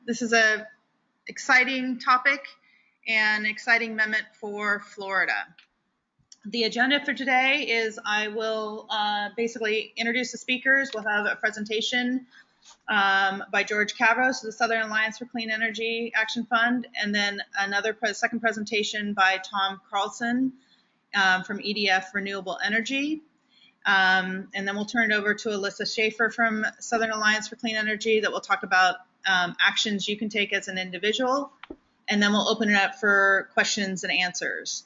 This is a exciting topic and exciting amendment for Florida. The agenda for today is I will basically introduce the speakers. We'll have a presentation by George Cavros of the Southern Alliance for Clean Energy Action Fund, and then another second presentation by Tom Carlson from EDF Renewable Energy. And then we'll turn it over to Alyssa Schaefer from Southern Alliance for Clean Energy that will talk about actions you can take as an individual. And then we'll open it up for questions and answers.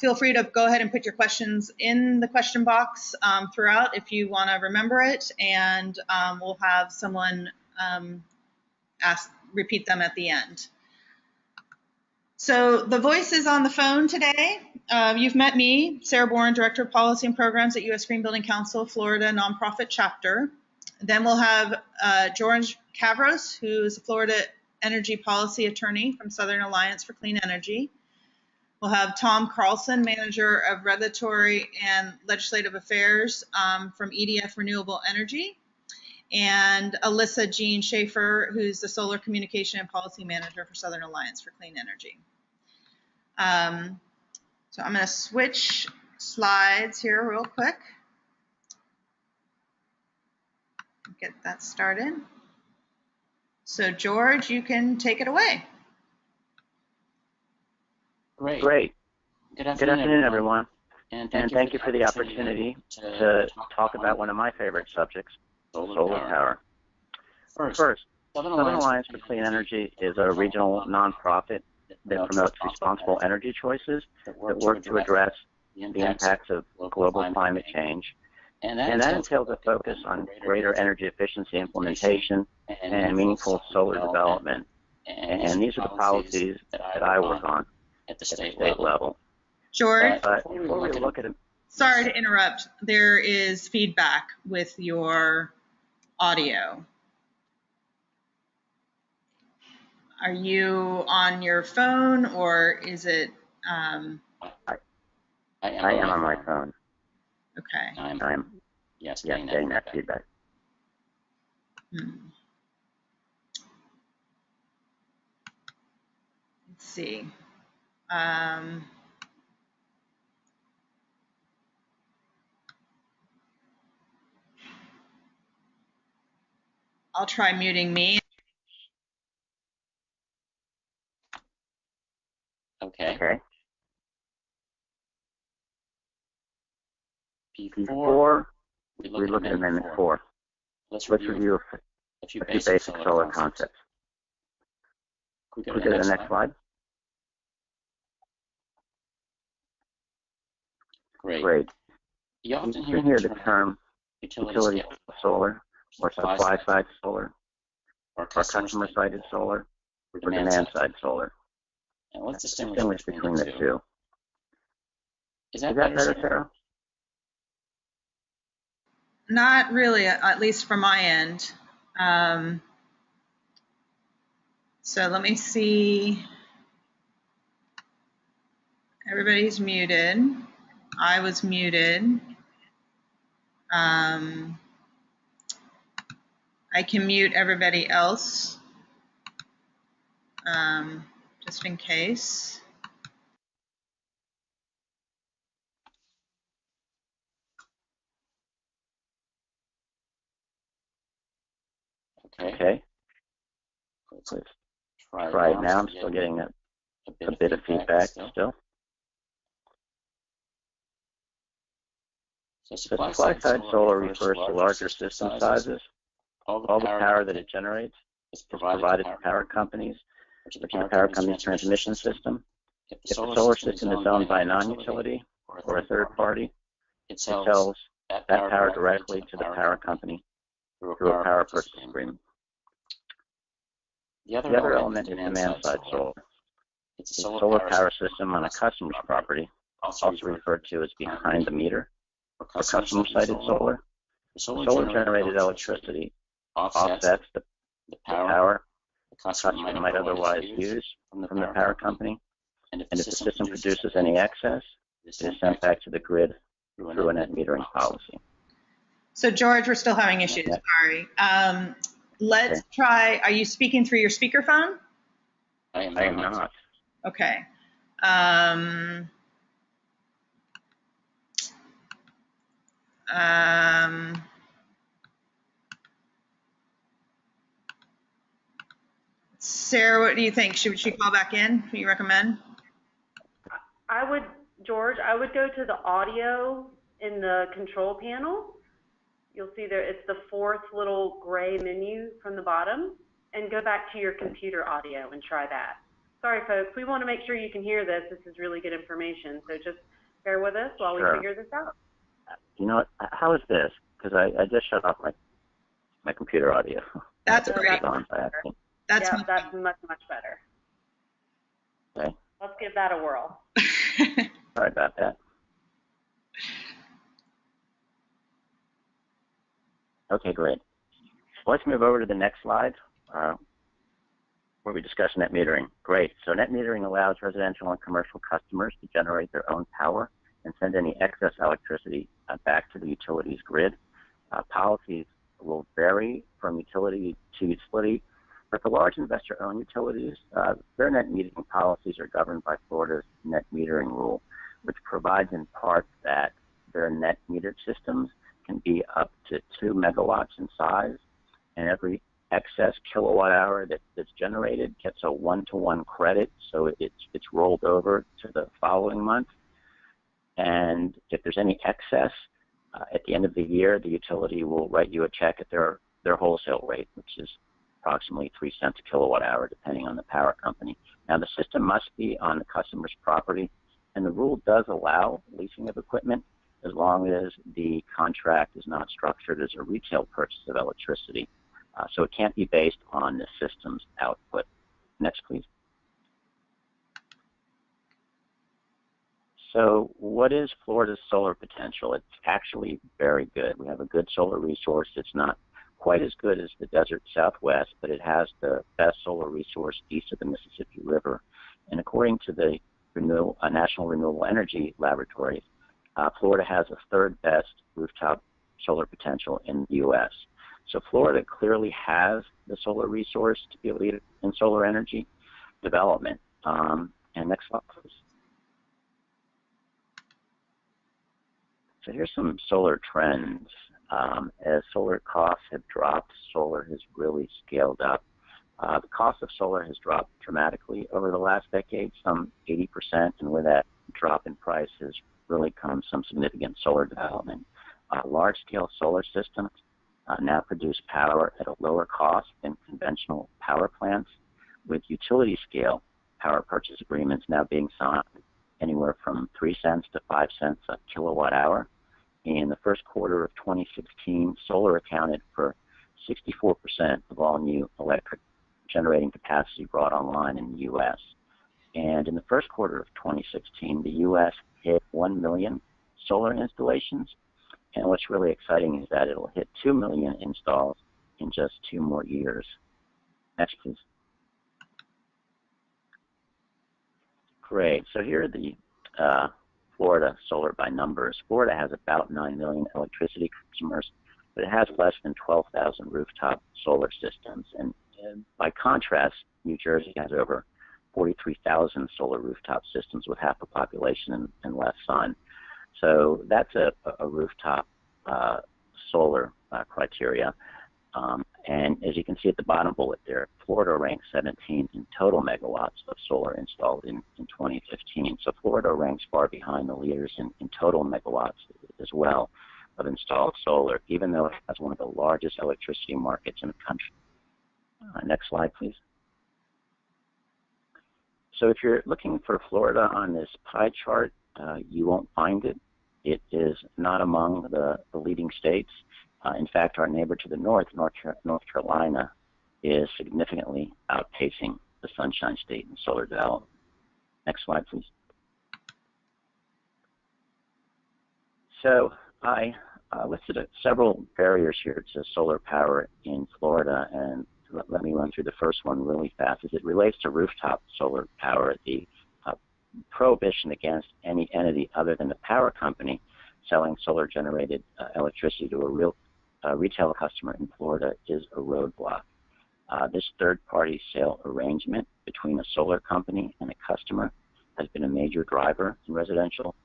Feel free to go ahead and put your questions in the question box throughout if you want to remember it, and we'll have someone repeat them at the end. So the voice is on the phone today. You've met me, Sarah Bourne, Director of Policy and Programs at U.S. Green Building Council, Florida nonprofit chapter. Then we'll have George Cavros, who's a Florida energy policy attorney from Southern Alliance for Clean Energy. We'll have Tom Carlson, Manager of Regulatory and Legislative Affairs from EDF Renewable Energy, and Alyssa Jean Schaefer, who's the Solar Communication and Policy Manager for Southern Alliance for Clean Energy. So I'm going to switch slides here real quick. Get that started. So George, you can take it away. Great. Good afternoon, everyone. And thank you for the opportunity to talk about one of my favorite subjects, solar power. First, Southern Alliance for Clean Energy is a regional nonprofit that promotes responsible energy choices that work to address the impacts of global climate change. And that entails a focus on greater energy efficiency implementation and meaningful solar development. And these are the policies that I work on at the state level. George, before we look at it, sorry to interrupt. There is feedback with your audio. Are you on your phone, or is it? I am on my phone. Okay. I'm getting that feedback. Let's see. I'll try muting me. Okay. Before we look at Amendment 4, let's review a few basic solar concepts. Could we go to the next slide? Great. You often hear the term utility solar, or supply-side solar, or customer-sided solar, or demand-side solar. And let's distinguish between the two. Is that better, Sarah? Not really, at least from my end. So let me see. Everybody's muted. I was muted. I can mute everybody else, just in case. Okay. Let's try it now. I'm still getting a bit of feedback still. So supply-side solar refers to larger system sizes. All the power that it generates is provided to power companies, which is the power company's transmission system. If the solar system is owned by a non-utility or a third party, it sells that power directly to the power company through a power purchase agreement. The other element is demand-side solar. It's a solar power system on a customer's property, also referred to as behind the meter, or customer-sided solar. The solar-generated electricity offsets the power the customer might otherwise use from the power company, and if the system produces any excess, it is sent back to the grid through a net metering policy. So George, we're still having issues, sorry. Let's try, are you speaking through your speakerphone? I am not. Okay. Sarah, what do you think? Should she call back in? What do you recommend? George, I would go to the audio in the control panel. You'll see there, it's the fourth little gray menu from the bottom, and go back to your computer audio and try that. Sorry, folks, we want to make sure you can hear this. This is really good information, so just bear with us while we figure this out. You know what? How is this? Because I just shut off my computer audio. That's great. That's much better. Okay. Let's give that a whirl. Sorry about that. Okay, great. Let's move over to the next slide where we discuss net metering. Great. So net metering allows residential and commercial customers to generate their own power and send any excess electricity back to the utilities grid. Policies will vary from utility to utility, but the large investor-owned utilities, their net metering policies are governed by Florida's net metering rule, which provides in part that their net metered systems can be up to 2 megawatts in size, and every excess kilowatt hour that's generated gets a 1-to-1 credit, so it's rolled over to the following month. And if there's any excess at the end of the year, the utility will write you a check at their wholesale rate, which is approximately 3 cents a kilowatt hour, depending on the power company. Now, the system must be on the customer's property, and the rule does allow leasing of equipment as long as the contract is not structured as a retail purchase of electricity. So it can't be based on the system's output. Next, please. So what is Florida's solar potential? It's actually very good. We have a good solar resource. It's not quite as good as the desert Southwest, but it has the best solar resource east of the Mississippi River. And according to the National Renewable Energy Laboratory, Florida has the third best rooftop solar potential in the U.S. So Florida clearly has the solar resource to be a leader in solar energy development. And next slide, please. So here's some solar trends. As solar costs have dropped, solar has really scaled up. The cost of solar has dropped dramatically over the last decade, some 80%, and with that drop in price has really come some significant solar development. Large-scale solar systems now produce power at a lower cost than conventional power plants, with utility-scale power purchase agreements now being signed anywhere from 3 cents to 5 cents a kilowatt hour. In the first quarter of 2016, solar accounted for 64% of all new electric generating capacity brought online in the U.S. And in the first quarter of 2016, the U.S. hit 1 million solar installations. And what's really exciting is that it'll hit 2 million installs in just 2 more years. Next, please. Great. So here are the Florida solar by numbers. Florida has about 9 million electricity customers, but it has less than 12,000 rooftop solar systems. And by contrast, New Jersey has over 43,000 solar rooftop systems with half the population and less sun. So that's a rooftop solar criteria. And as you can see at the bottom bullet there, Florida ranks 17th in total megawatts of solar installed in 2015. So Florida ranks far behind the leaders in total megawatts as well of installed solar, even though it has one of the largest electricity markets in the country. Next slide, please. So if you're looking for Florida on this pie chart, you won't find it. It is not among the leading states. In fact, our neighbor to the north, North Carolina, is significantly outpacing the Sunshine State in solar development. Next slide, please. So I listed several barriers here to solar power in Florida, and let me run through the first one really fast. As it relates to rooftop solar power, the prohibition against any entity other than the power company selling solar-generated electricity to a a retail customer in Florida is a roadblock. This third-party sale arrangement between a solar company and a customer has been a major driver in residential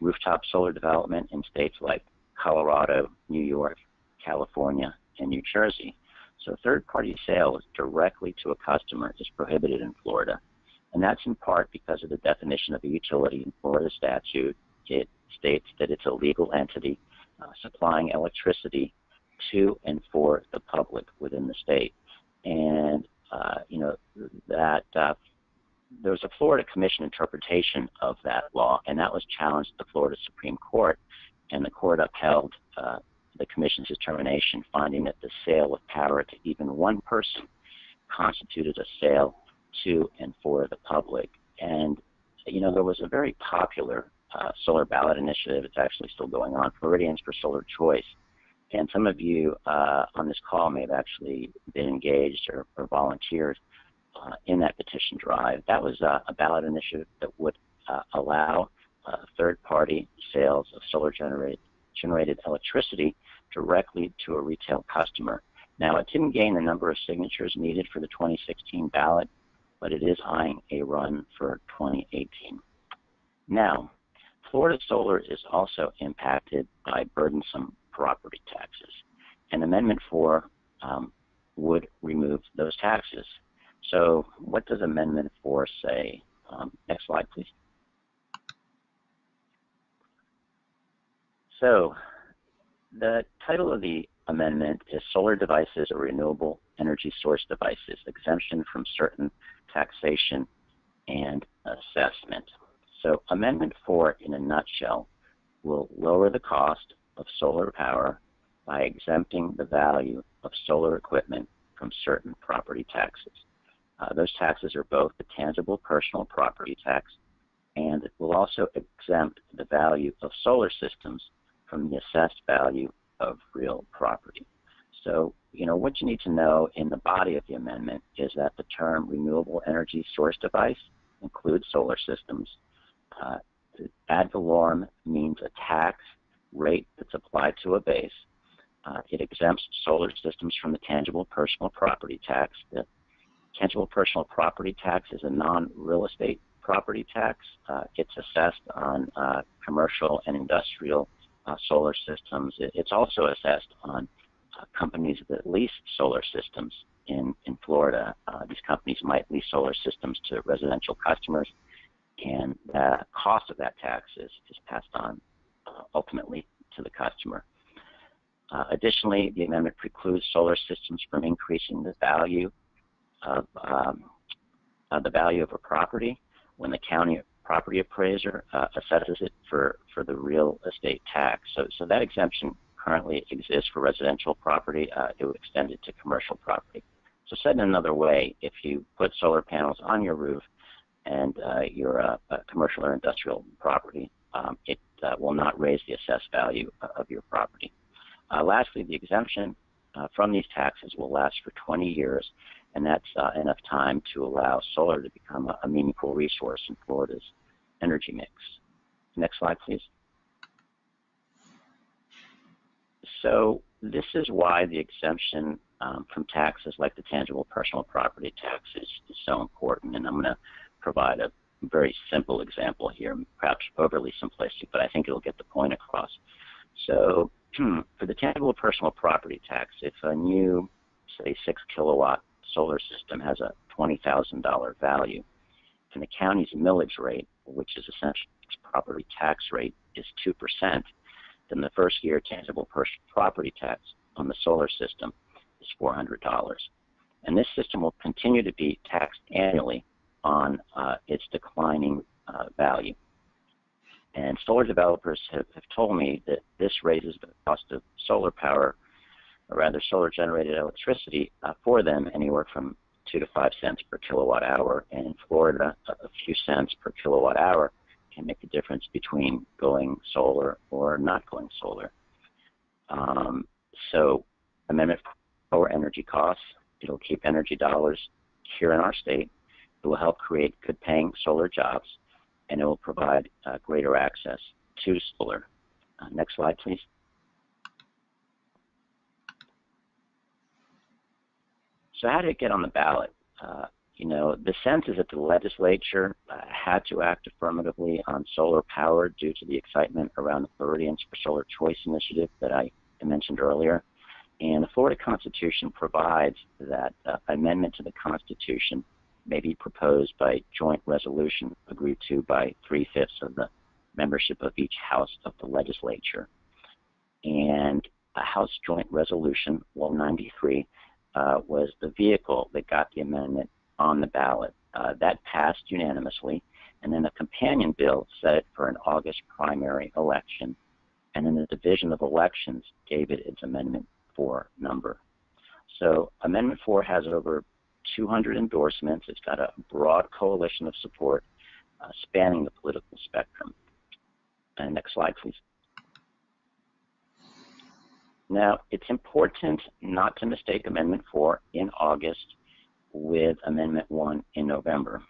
rooftop solar development in states like Colorado, New York, California, and New Jersey. So third-party sales directly to a customer is prohibited in Florida, and that's in part because of the definition of a utility in Florida statute. It states that it's a legal entity supplying electricity to and for the public within the state. And, that there was a Florida Commission interpretation of that law, and that was challenged at the Florida Supreme Court, and the court upheld the Commission's determination, finding that the sale of power to even one person constituted a sale to and for the public. And, there was a very popular solar ballot initiative. It's actually still going on, Floridians for Solar Choice. And some of you on this call may have actually been engaged or volunteered in that petition drive. That was a ballot initiative that would allow third-party sales of solar-generated electricity directly to a retail customer. Now, it didn't gain the number of signatures needed for the 2016 ballot, but it is eyeing a run for 2018. Now, Florida solar is also impacted by burdensome property taxes, and Amendment 4 would remove those taxes. So what does Amendment 4 say? Next slide, please. So the title of the amendment is Solar Devices or Renewable Energy Source Devices, Exemption from Certain Taxation and Assessment. So Amendment 4, in a nutshell, will lower the cost of solar power by exempting the value of solar equipment from certain property taxes. Those taxes are both the tangible personal property tax, and it will also exempt the value of solar systems from the assessed value of real property. So, what you need to know in the body of the amendment is that the term renewable energy source device includes solar systems. Ad valorem means a tax rate that's applied to a base. It exempts solar systems from the tangible personal property tax. The tangible personal property tax is a non-real estate property tax. It's assessed on commercial and industrial solar systems. It's also assessed on companies that lease solar systems in Florida. These companies might lease solar systems to residential customers, and the cost of that tax is passed on ultimately to the customer. Additionally, the amendment precludes solar systems from increasing the value of a property when the county property appraiser assesses it for the real estate tax. So that exemption currently exists for residential property. It would extend it to commercial property. So said in another way, if you put solar panels on your roof and you're a commercial or industrial property, it will not raise the assessed value of your property. Lastly, the exemption from these taxes will last for 20 years, and that's enough time to allow solar to become a meaningful resource in Florida's energy mix. Next slide, please. So this is why the exemption from taxes like the tangible personal property tax is so important, and I'm going to provide a very simple example here, perhaps overly simplistic, but I think it'll get the point across. So for the tangible personal property tax, if a new, say, 6 kilowatt solar system has a $20,000 value, and the county's millage rate, which is essentially its property tax rate, is 2%, then the first year tangible personal property tax on the solar system is $400. And this system will continue to be taxed annually on its declining value. And solar developers have told me that this raises the cost of solar power, or rather solar-generated electricity, for them anywhere from 2 to 5 cents per kilowatt hour. And in Florida, a few cents per kilowatt hour can make the difference between going solar or not going solar. So Amendment 4 energy costs. It'll keep energy dollars here in our state. It will help create good-paying solar jobs, and it will provide greater access to solar. Next slide, please. So how did it get on the ballot? The sense is that the legislature had to act affirmatively on solar power due to the excitement around the Floridians for Solar Choice initiative that I mentioned earlier. And the Florida Constitution provides that amendment to the Constitution may be proposed by joint resolution agreed to by 3/5 of the membership of each house of the legislature. And a House Joint Resolution 193 was the vehicle that got the amendment on the ballot. That passed unanimously, and then a companion bill set it for an August primary election, and then the Division of Elections gave it its Amendment 4 number. So Amendment 4 has over 200 endorsements. It's got a broad coalition of support spanning the political spectrum. And next slide, please. Now, it's important not to mistake Amendment 4 in August with Amendment 1 in November.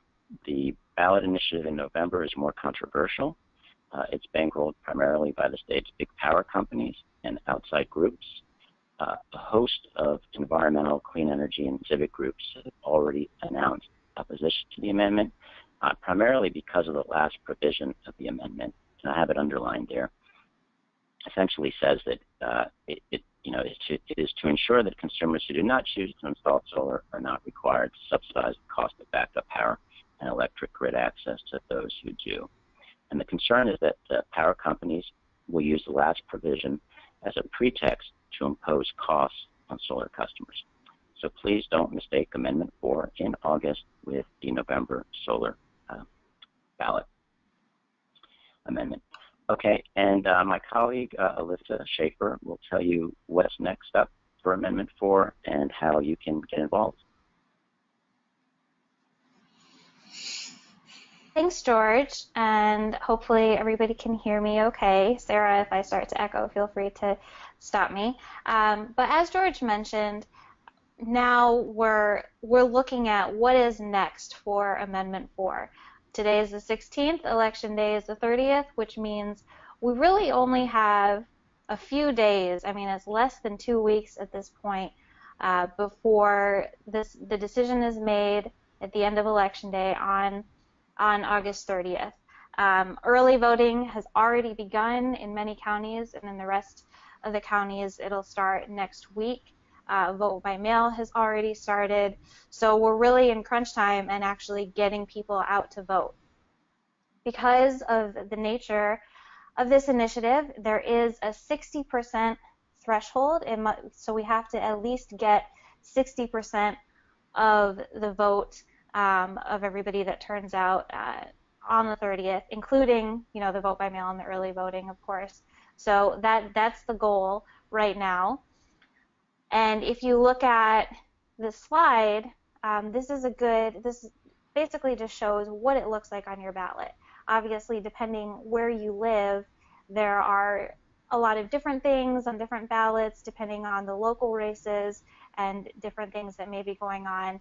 The ballot initiative in November is more controversial. It's bankrolled primarily by the state's big power companies and outside groups. A host of environmental, clean energy, and civic groups have already announced opposition to the amendment, primarily because of the last provision of the amendment, and I have it underlined there. Essentially says that it is to ensure that consumers who do not choose to install solar are not required to subsidize the cost of backup power and electric grid access to those who do. And the concern is that the power companies will use the last provision as a pretext to impose costs on solar customers. So please don't mistake Amendment 4 in August with the November solar ballot amendment. Okay, and my colleague, Alyssa Schaefer, will tell you what's next up for Amendment 4 and how you can get involved. Thanks, George, and hopefully everybody can hear me okay. Sarah, if I start to echo, feel free to stop me. But as George mentioned, now we're looking at what is next for Amendment 4. Today is the 16th, Election Day is the 30th, which means we really only have a few days. I mean, it's less than 2 weeks at this point before the decision is made at the end of Election Day on August 30th. Early voting has already begun in many counties, and in the rest of the counties it'll start next week. Vote by mail has already started, so we're really in crunch time and actually getting people out to vote. Because of the nature of this initiative, there is a 60% threshold, so we have to at least get 60% of the vote of everybody that turns out on the 30th, including the vote by mail and the early voting, of course. So that's the goal right now. And if you look at this slide, this basically just shows what it looks like on your ballot. Obviously, depending where you live, there are a lot of different things on different ballots, depending on the local races and different things that may be going on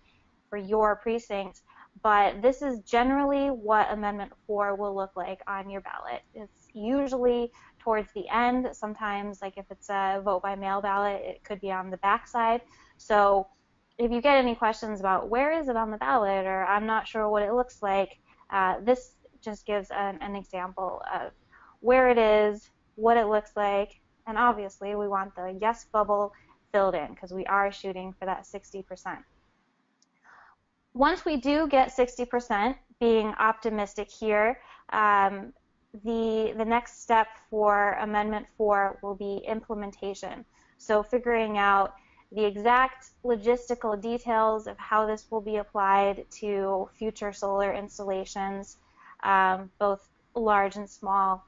for your precinct. But this is generally what Amendment 4 will look like on your ballot. It's usually towards the end. Sometimes, like if it's a vote by mail ballot, it could be on the back side. So if you get any questions about where is it on the ballot, or I'm not sure what it looks like, this just gives an example of where it is, what it looks like, and obviously we want the yes bubble filled in because we are shooting for that 60%. Once we do get 60%, being optimistic here, the next step for Amendment 4 will be implementation. So figuring out the exact logistical details of how this will be applied to future solar installations, both large and small.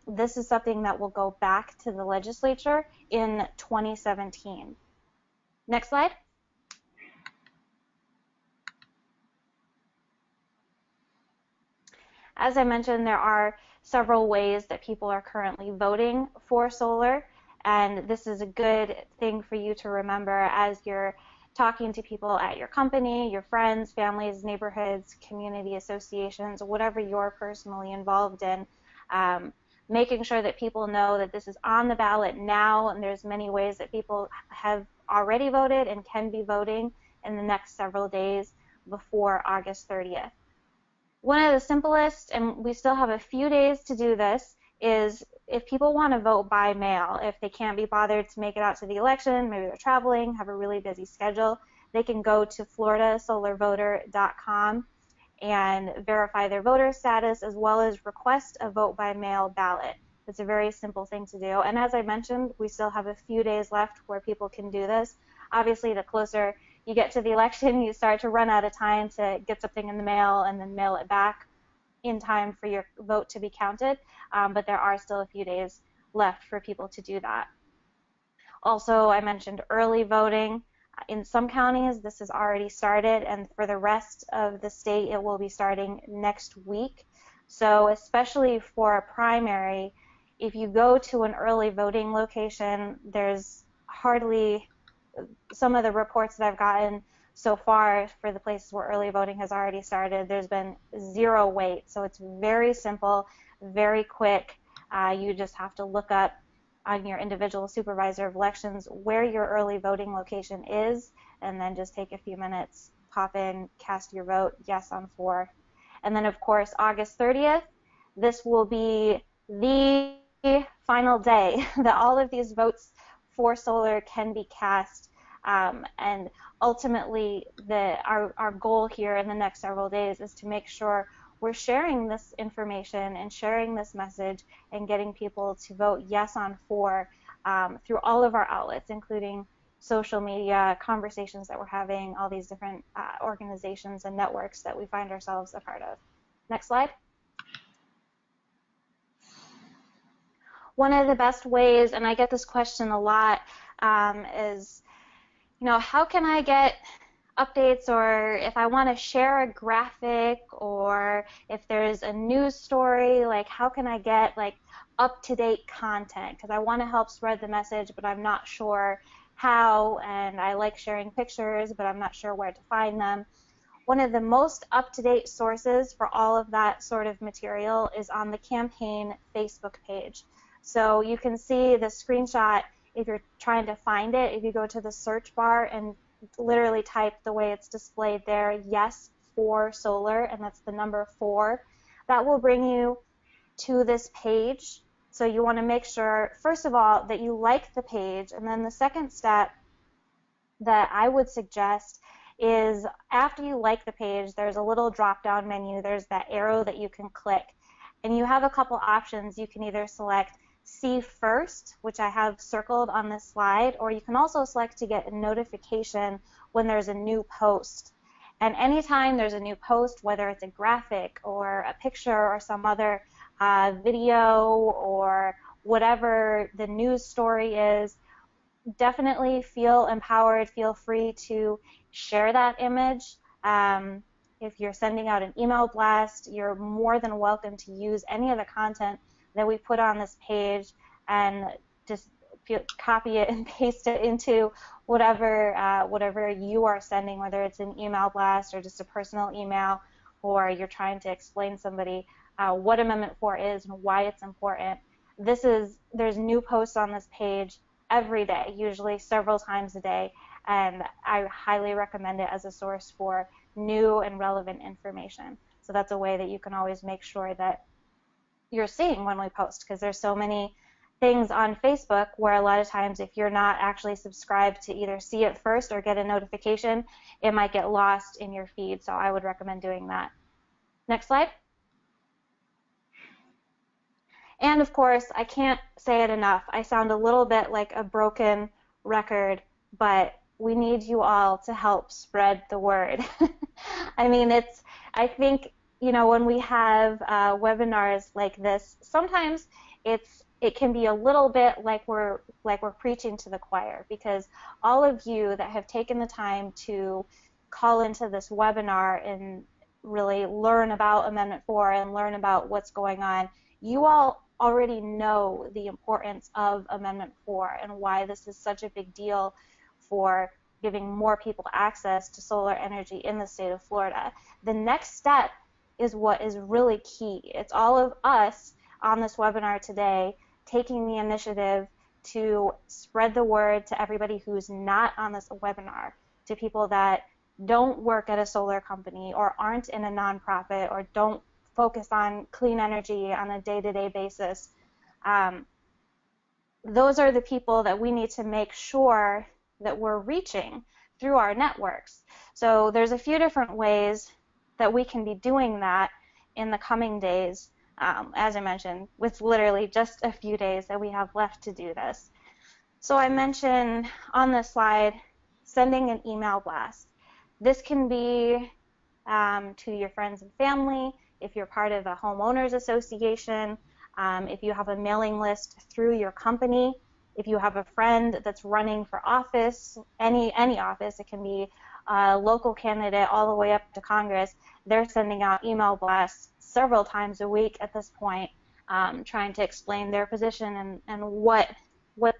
This is something that will go back to the legislature in 2017. Next slide. As I mentioned, there are several ways that people are currently voting for solar, and this is a good thing for you to remember as you're talking to people at your company, your friends, families, neighborhoods, community associations, whatever you're personally involved in. Making sure that people know that this is on the ballot now, and there's many ways that people have already voted and can be voting in the next several days before August 30th. One of the simplest, and we still have a few days to do this, is if people want to vote by mail, if they can't be bothered to make it out to the election, maybe they're traveling, have a really busy schedule, they can go to floridasolarvoter.com and verify their voter status, as well as request a vote by mail ballot. It's a very simple thing to do. And as I mentioned, we still have a few days left where people can do this. Obviously, the closer you get to the election, you start to run out of time to get something in the mail and then mail it back in time for your vote to be counted. But there are still a few days left for people to do that. Also, I mentioned early voting. In some counties, this has already started, and for the rest of the state, it will be starting next week. So especially for a primary, if you go to an early voting location, there's hardly, some of the reports that I've gotten so far for the places where early voting has already started, there's been zero wait. So it's very simple, very quick. You just have to look up on your individual supervisor of elections where your early voting location is, and then just take a few minutes, pop in, cast your vote, yes on 4. And then, of course, August 30th, this will be the final day that all of these votes for solar can be cast. And ultimately, our goal here in the next several days is to make sure we're sharing this information and sharing this message and getting people to vote yes on 4 through all of our outlets, including social media, conversations that we're having, all these different organizations and networks that we find ourselves a part of. Next slide. One of the best ways, and I get this question a lot, is, how can I get updates, or if I want to share a graphic, or if there's a news story, like how can I get up-to-date content, because I want to help spread the message, but I'm not sure how, and I like sharing pictures, but I'm not sure where to find them. One of the most up-to-date sources for all of that sort of material is on the campaign Facebook page. So you can see the screenshot if you're trying to find it. If you go to the search bar and literally type the way it's displayed there, yes for solar, and that's the number 4, that will bring you to this page. So you want to make sure, first of all, that you like the page, and then the second step that I would suggest is after you like the page, there's a little drop-down menu. There's that arrow that you can click, and you have a couple options. You can either select See First, which I have circled on this slide, or you can also select to get a notification when there's a new post. And anytime there's a new post, whether it's a graphic or a picture or some other video or whatever the news story is, definitely feel empowered, feel free to share that image. If you're sending out an email blast, you're more than welcome to use any of the content that we put on this page and just copy it and paste it into whatever you are sending, whether it's an email blast or just a personal email, or you're trying to explain to somebody what Amendment 4 is and why it's important. There's new posts on this page every day, usually several times a day, and I highly recommend it as a source for new and relevant information. So that's a way that you can always make sure that you're seeing when we post, because there's so many things on Facebook where a lot of times if you're not actually subscribed to either see it first or get a notification, it might get lost in your feed, so I would recommend doing that. Next slide. And of course, I can't say it enough. I sound a little bit like a broken record, but we need you all to help spread the word. I mean, I think, when we have webinars like this, sometimes it can be a little bit like we're preaching to the choir, because all of you that have taken the time to call into this webinar and really learn about Amendment 4 and learn about what's going on, you all already know the importance of Amendment 4 and why this is such a big deal for giving more people access to solar energy in the state of Florida. The next step is what is really key. It's all of us on this webinar today taking the initiative to spread the word to everybody who's not on this webinar, to people that don't work at a solar company or aren't in a nonprofit or don't focus on clean energy on a day-to-day basis. Those are the people that we need to make sure that we're reaching through our networks. So there's a few different ways that we can be doing that in the coming days. As I mentioned, with literally just a few days that we have left to do this. So I mentioned on this slide sending an email blast. This can be to your friends and family, if you're part of a homeowners association, if you have a mailing list through your company, if you have a friend that's running for office, any office, it can be a local candidate all the way up to Congress, they're sending out email blasts several times a week at this point, trying to explain their position and what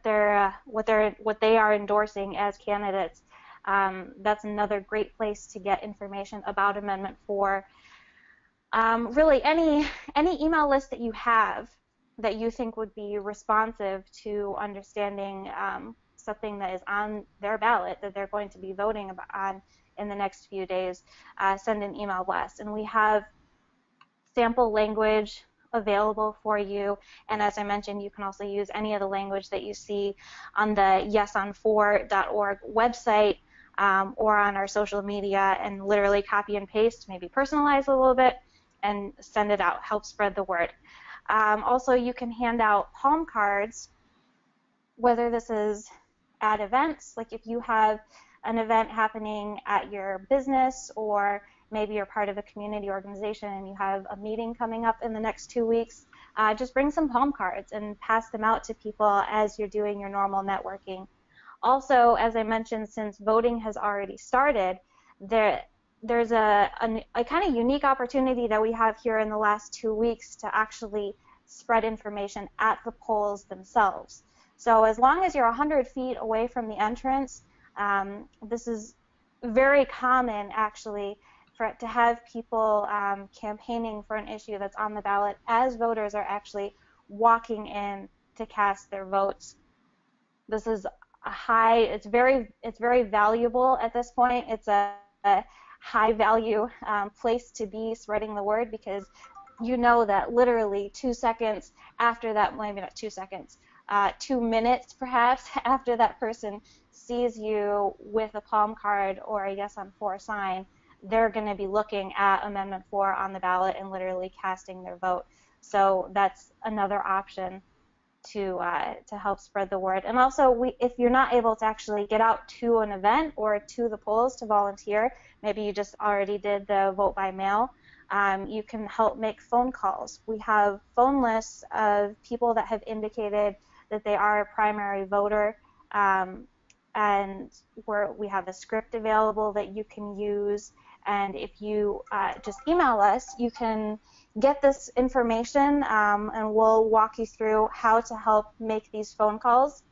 they are endorsing as candidates. That's another great place to get information about Amendment 4. Really, any email list that you have that you think would be responsive to understanding something that is on their ballot that they're going to be voting on in the next few days, send an email blast. And we have sample language available for you, and as I mentioned, you can also use any of the language that you see on the yesonfor.org website or on our social media, and literally copy and paste, maybe personalize a little bit, and send it out, help spread the word. Also, you can hand out palm cards, whether this is at events, like if you have an event happening at your business, or maybe you're part of a community organization and you have a meeting coming up in the next 2 weeks, just bring some palm cards and pass them out to people as you're doing your normal networking. Also, as I mentioned, since voting has already started, there's a kind of unique opportunity that we have here in the last 2 weeks to actually spread information at the polls themselves. So as long as you're 100 feet away from the entrance, this is very common actually to have people campaigning for an issue that's on the ballot as voters are actually walking in to cast their votes. This is it's very valuable at this point. It's a high value place to be spreading the word, because you know that literally 2 seconds after that, maybe not 2 seconds, 2 minutes perhaps after that person sees you with a palm card or a Yes on 4 sign, they're going to be looking at Amendment 4 on the ballot and literally casting their vote. So that's another option to help spread the word. And also, if you're not able to actually get out to an event or to the polls to volunteer, maybe you just already did the vote by mail, you can help make phone calls. We have phone lists of people that have indicated that they are a primary voter, and we have a script available that you can use. And if you just email us, you can get this information, and we'll walk you through how to help make these phone calls.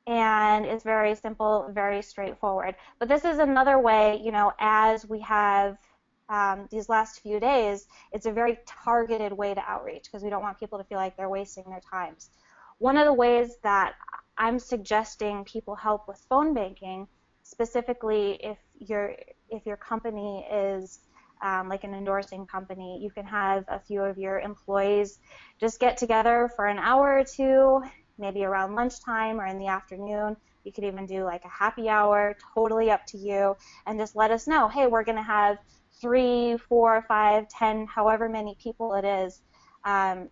And it's very simple, very straightforward. But this is another way, as we have these last few days, it's a very targeted way to outreach, because we don't want people to feel like they're wasting their times. One of the ways that I'm suggesting people help with phone banking, specifically if your company is like an endorsing company, you can have a few of your employees just get together for an hour or two, maybe around lunchtime or in the afternoon. You could even do like a happy hour, totally up to you, and just let us know, hey, we're going to have 3, 4, 5, 10, however many people it is,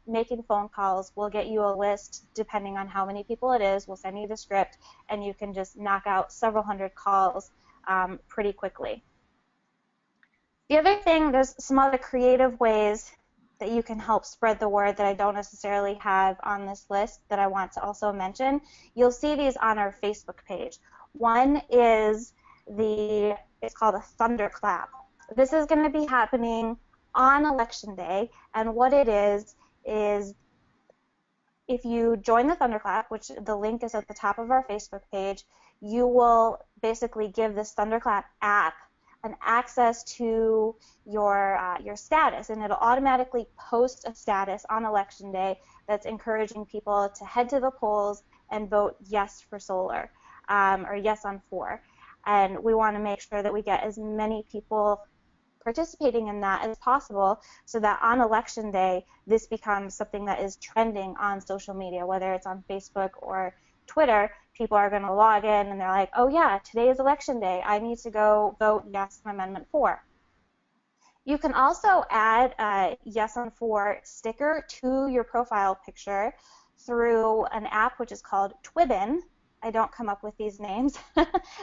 making phone calls. We'll get you a list depending on how many people it is. We'll send you the script, and you can just knock out several hundred calls pretty quickly. The other thing, there's some other creative ways that you can help spread the word that I don't necessarily have on this list that I want to also mention. You'll see these on our Facebook page. One is it's called a thunderclap. This is going to be happening on Election Day, and what it is if you join the thunderclap, which the link is at the top of our Facebook page, you will basically give this thunderclap app an access to your status, and it'll automatically post a status on Election Day that's encouraging people to head to the polls and vote yes for solar, or yes on 4. and we want to make sure that we get as many people participating in that as possible so that on election day this becomes something that is trending on social media, whether it's on Facebook or Twitter. People are going to log in and they're like, oh yeah, today is election day, I need to go vote yes on Amendment 4. You can also add a Yes on 4 sticker to your profile picture through an app which is called Twibbon. I don't come up with these names.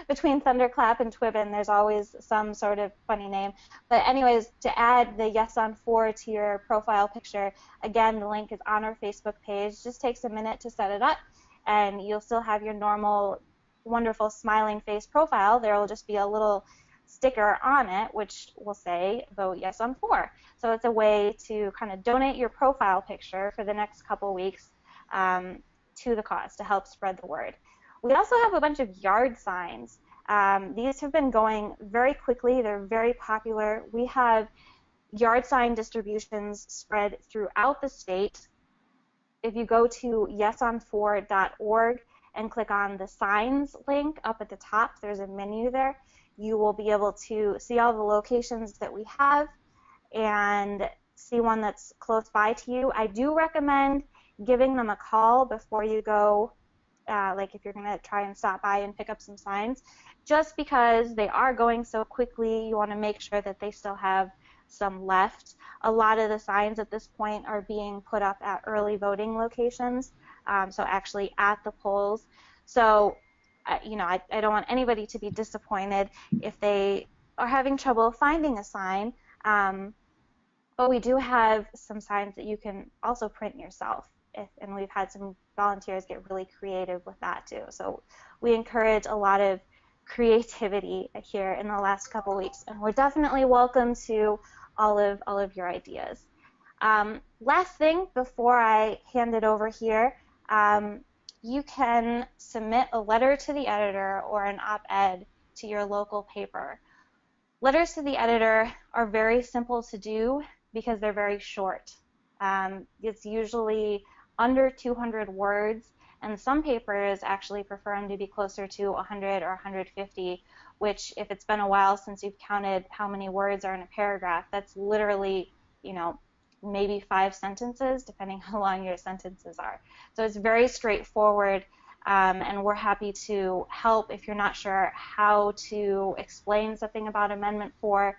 Between Thunderclap and Twibbon, there's always some sort of funny name. But anyways, to add the Yes on 4 to your profile picture, again, the link is on our Facebook page. Just takes a minute to set it up, and you'll still have your normal, wonderful, smiling face profile. There will just be a little sticker on it which will say vote yes on 4. So it's a way to kind of donate your profile picture for the next couple weeks to the cause to help spread the word. We also have a bunch of yard signs. These have been going very quickly. They're very popular. We have yard sign distributions spread throughout the state. If you go to yesonfor.org and click on the signs link up at the top, there's a menu there. You will be able to see all the locations that we have and see one that's close by to you. I do recommend giving them a call before you go, like if you're going to try and stop by and pick up some signs, just because they are going so quickly. You want to make sure that they still have some left. A lot of the signs at this point are being put up at early voting locations, so actually at the polls. So I don't want anybody to be disappointed if they are having trouble finding a sign, but we do have some signs that you can also print yourself, and we've had some volunteers get really creative with that too. So we encourage a lot of creativity here in the last couple weeks, and we're definitely welcome to all of your ideas. Last thing before I hand it over here, you can submit a letter to the editor or an op-ed to your local paper. Letters to the editor are very simple to do because they're very short. It's usually under 200 words, and some papers actually prefer them to be closer to 100 or 150, which, if it's been a while since you've counted how many words are in a paragraph, that's literally, maybe 5 sentences, depending how long your sentences are. So it's very straightforward, and we're happy to help if you're not sure how to explain something about Amendment 4.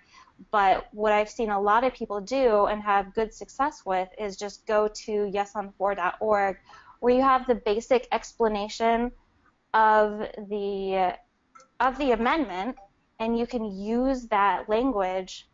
But what I've seen a lot of people do and have good success with is just go to yesonfor.org, where you have the basic explanation of the amendment, and you can use that language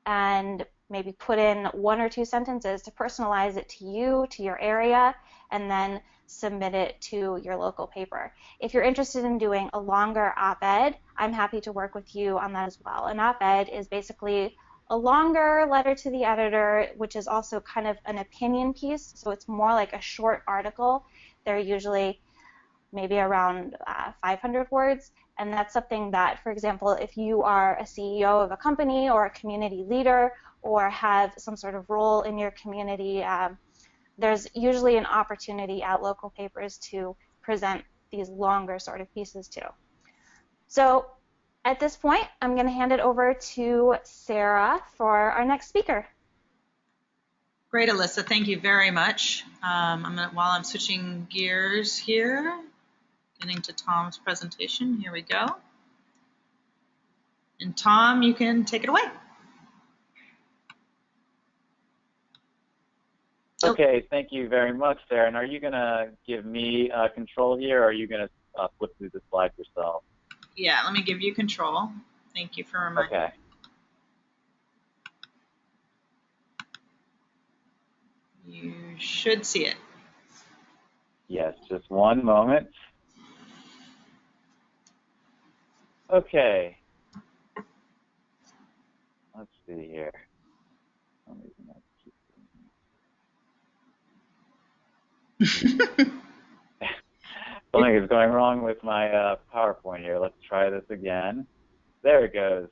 and maybe put in 1 or 2 sentences to personalize it to you, to your area, and then submit it to your local paper. If you're interested in doing a longer op-ed, I'm happy to work with you on that as well. An op-ed is basically a longer letter to the editor, which is also kind of an opinion piece, so it's more like a short article. They're usually maybe around 500 words, and that's something that, for example, if you are a CEO of a company or a community leader or have some sort of role in your community, there's usually an opportunity at local papers to present these longer sort of pieces too. So at this point, I'm going to hand it over to Sarah for our next speaker. Great, Alyssa. Thank you very much. While I'm switching gears here, getting to Tom's presentation. Here we go. And Tom, you can take it away. Okay, thank you very much, Sarah. And are you going to give me control here, or are you going to flip through the slides yourself? Yeah, let me give you control. Thank you for reminding me. Okay. You should see it. Yes, just one moment. Okay. Let's see here. Something is going wrong with my PowerPoint here. Let's try this again. There it goes.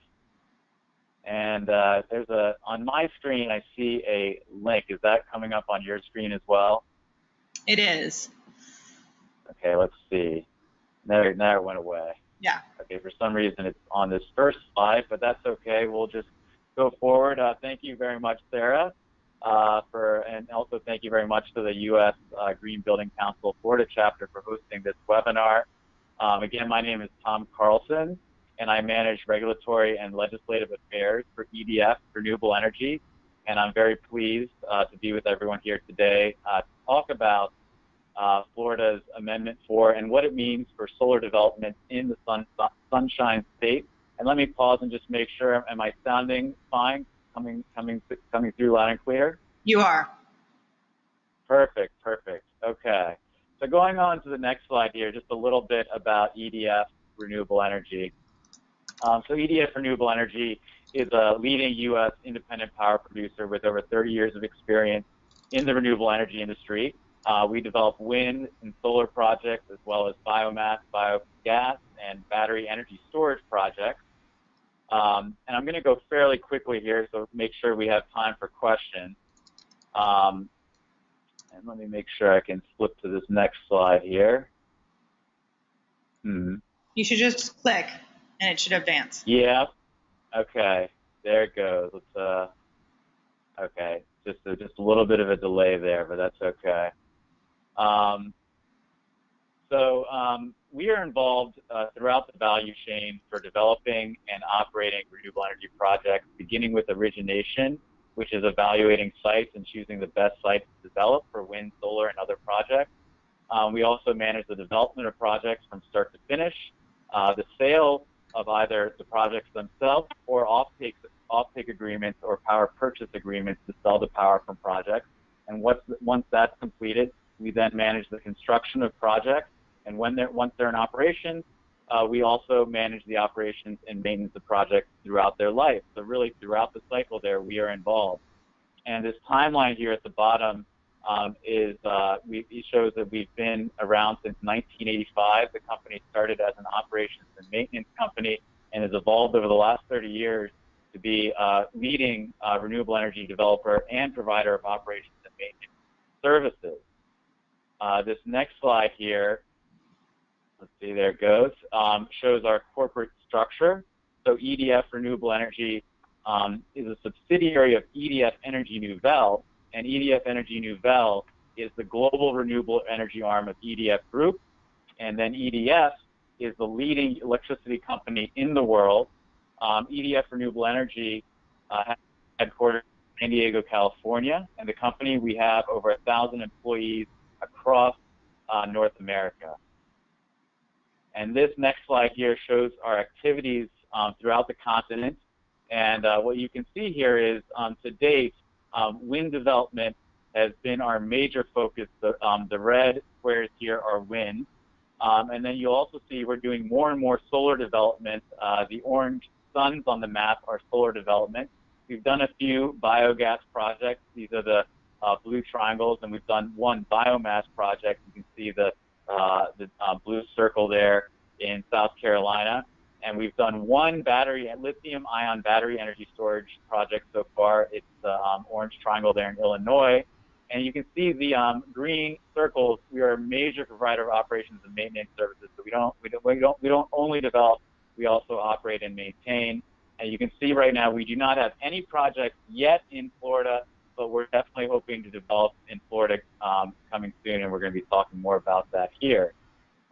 And on my screen, I see a link. Is that coming up on your screen as well? It is. Okay, let's see. Now it went away. Yeah. Okay, for some reason it's on this first slide, but that's okay. We'll just go forward. Thank you very much, Sarah, and also thank you very much to the U.S. Green Building Council Florida chapter for hosting this webinar. Again, my name is Tom Carlson, and I manage regulatory and legislative affairs for EDF Renewable Energy, and I'm very pleased to be with everyone here today to talk about Florida's Amendment 4 and what it means for solar development in the Sunshine State. And let me pause and just make sure, am I sounding fine, coming through loud and clear? You are. Perfect, perfect. Okay. So going on to the next slide here, just a little bit about EDF Renewable Energy. So EDF Renewable Energy is a leading U.S. independent power producer with over 30 years of experience in the renewable energy industry. We develop wind and solar projects as well as biomass, biogas, and battery energy storage projects. And I'm going to go fairly quickly here, so make sure we have time for questions. And let me make sure I can flip to this next slide here. You should just click, and it should advance. Yeah. Okay. There it goes. Let's. Okay. Just a little bit of a delay there, but that's okay. We are involved throughout the value chain for developing and operating renewable energy projects, beginning with origination, which is evaluating sites and choosing the best sites to develop for wind, solar, and other projects. We also manage the development of projects from start to finish, the sale of either the projects themselves or offtake agreements or power purchase agreements to sell the power from projects. And once that's completed, we then manage the construction of projects, and once they're in operation, we also manage the operations and maintenance of projects throughout their life. So really, throughout the cycle there, we are involved. And this timeline here at the bottom it shows that we've been around since 1985. The company started as an operations and maintenance company and has evolved over the last 30 years to be a leading renewable energy developer and provider of operations and maintenance services. This next slide here, let's see, there it goes, shows our corporate structure. So EDF Renewable Energy is a subsidiary of EDF Energy Nouvelle, and EDF Energy Nouvelle is the global renewable energy arm of EDF Group, and then EDF is the leading electricity company in the world. EDF Renewable Energy headquartered in San Diego, California, and the company, we have over 1,000 employees across North America. And this next slide here shows our activities throughout the continent. And what you can see here is, to date, wind development has been our major focus. The red squares here are wind. And then you'll also see we're doing more and more solar development. The orange suns on the map are solar development. We've done a few biogas projects. These are the blue triangles, and we've done one biomass project. You can see the blue circle there in South Carolina. And we've done one lithium-ion battery energy storage project so far. It's the orange triangle there in Illinois. And you can see the green circles. We are a major provider of operations and maintenance services. So we don't only develop, we also operate and maintain. And you can see right now we do not have any projects yet in Florida, but we're definitely hoping to develop in Florida coming soon, and we're going to be talking more about that here.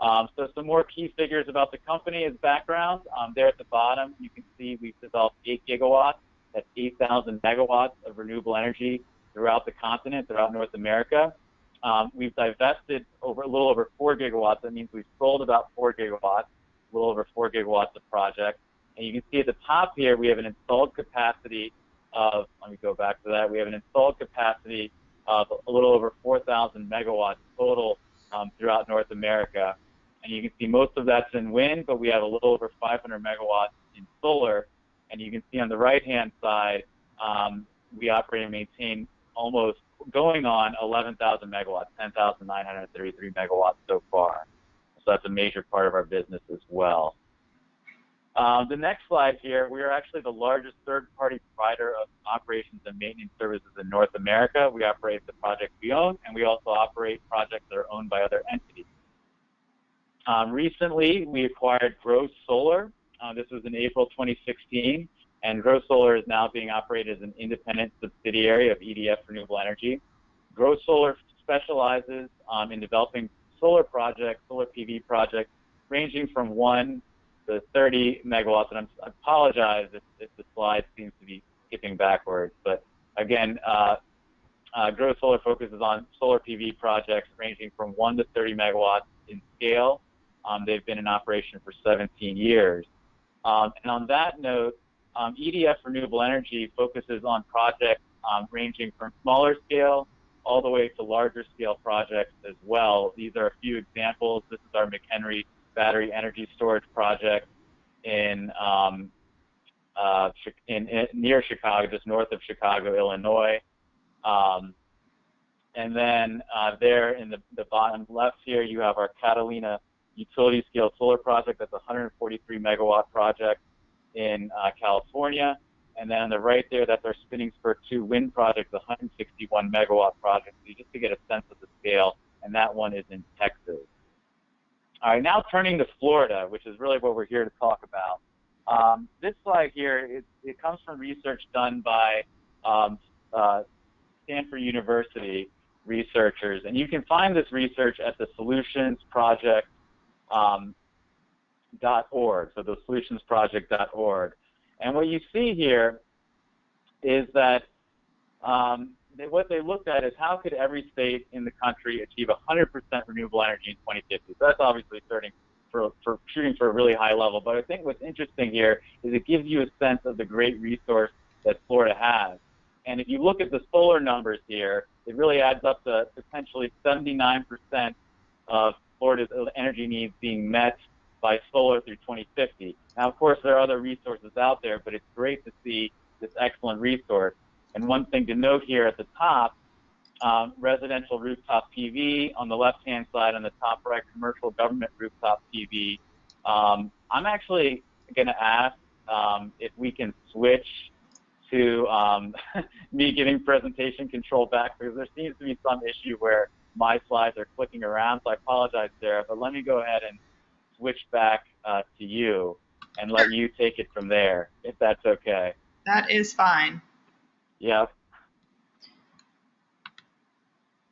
So some more key figures about the company as background. There at the bottom, you can see we've developed 8 gigawatts. That's 8,000 megawatts of renewable energy throughout the continent, throughout North America. We've divested a little over 4 gigawatts. That means we've sold about 4 gigawatts, a little over 4 gigawatts of projects. And you can see at the top here, we have an installed capacity of, let me go back to that, we have an installed capacity of a little over 4,000 megawatts total throughout North America. And you can see most of that's in wind, but we have a little over 500 megawatts in solar. And you can see on the right-hand side, we operate and maintain almost going on 11,000 megawatts, 10,933 megawatts so far. So that's a major part of our business as well. The next slide here, we are actually the largest third-party provider of operations and maintenance services in North America. We operate the projects we own, and we also operate projects that are owned by other entities. Recently, we acquired Grow Solar. This was in April 2016, and Grow Solar is now being operated as an independent subsidiary of EDF Renewable Energy. Grow Solar specializes in developing solar projects, solar PV projects, ranging from 1 to 30 megawatts. And I apologize if the slide seems to be skipping backwards, but again, Grow Solar focuses on solar PV projects ranging from 1 to 30 megawatts in scale. They've been in operation for 17 years. And on that note, EDF Renewable Energy focuses on projects ranging from smaller scale all the way to larger scale projects as well. These are a few examples. This is our McHenry battery energy storage project in near Chicago, just north of Chicago, Illinois. And then there in the bottom left here, you have our Catalina utility scale solar project. That's a 143 megawatt project in California. And then on the right there, that's our Spinning Spur 2 wind project, the 161 megawatt project. So just to get a sense of the scale, and that one is in Texas. All right, now turning to Florida, which is really what we're here to talk about. This slide here, it comes from research done by Stanford University researchers, and you can find this research at the solutionsproject.org, so the solutionsproject.org. And what you see here is that what they looked at is how could every state in the country achieve 100% renewable energy in 2050. So that's obviously shooting for a really high level. But I think what's interesting here is it gives you a sense of the great resource that Florida has. And if you look at the solar numbers here, it really adds up to potentially 79% of Florida's energy needs being met by solar through 2050. Now, of course, there are other resources out there, but it's great to see this excellent resource. And one thing to note here at the top, residential rooftop PV. On the left-hand side, on the top right, commercial government rooftop PV. I'm actually going to ask if we can switch to me giving presentation control back, because there seems to be some issue where my slides are clicking around. So I apologize, Sarah, but let me go ahead and switch back to you and let you take it from there, if that's okay. That is fine. Yeah.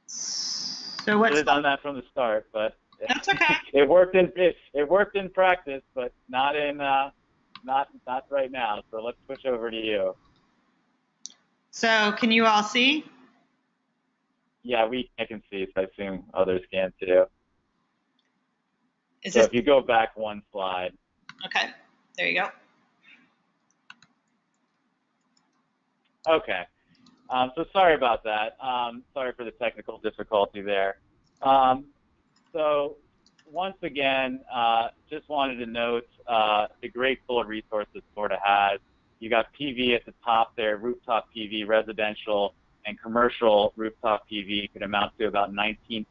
So what's I should have done that from the start, but that's okay. It worked in practice, but not right now. So let's switch over to you. So can you all see? Yeah, I can see. So I assume others can too. Is so this... if you go back one slide. Okay, there you go. Okay. So sorry about that. Sorry for the technical difficulty there. So once again, just wanted to note the great solar resources Florida has. You got PV at the top there, rooftop PV, residential and commercial rooftop PV could amount to about 19%.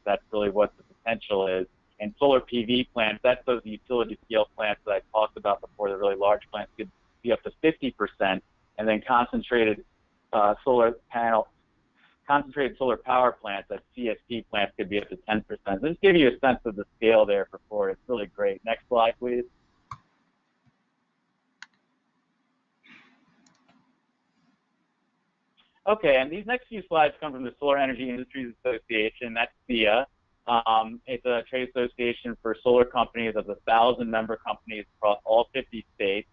That's really what the potential is. And solar PV plants, that's those utility scale plants that I talked about before, the really large plants could be up to 50%. And then concentrated solar power plants, that CSP plants, could be up to 10%. So just give you a sense of the scale there for Florida. It's really great. Next slide, please. Okay, and these next few slides come from the Solar Energy Industries Association. That's SEIA. It's a trade association for solar companies of 1,000 member companies across all 50 states.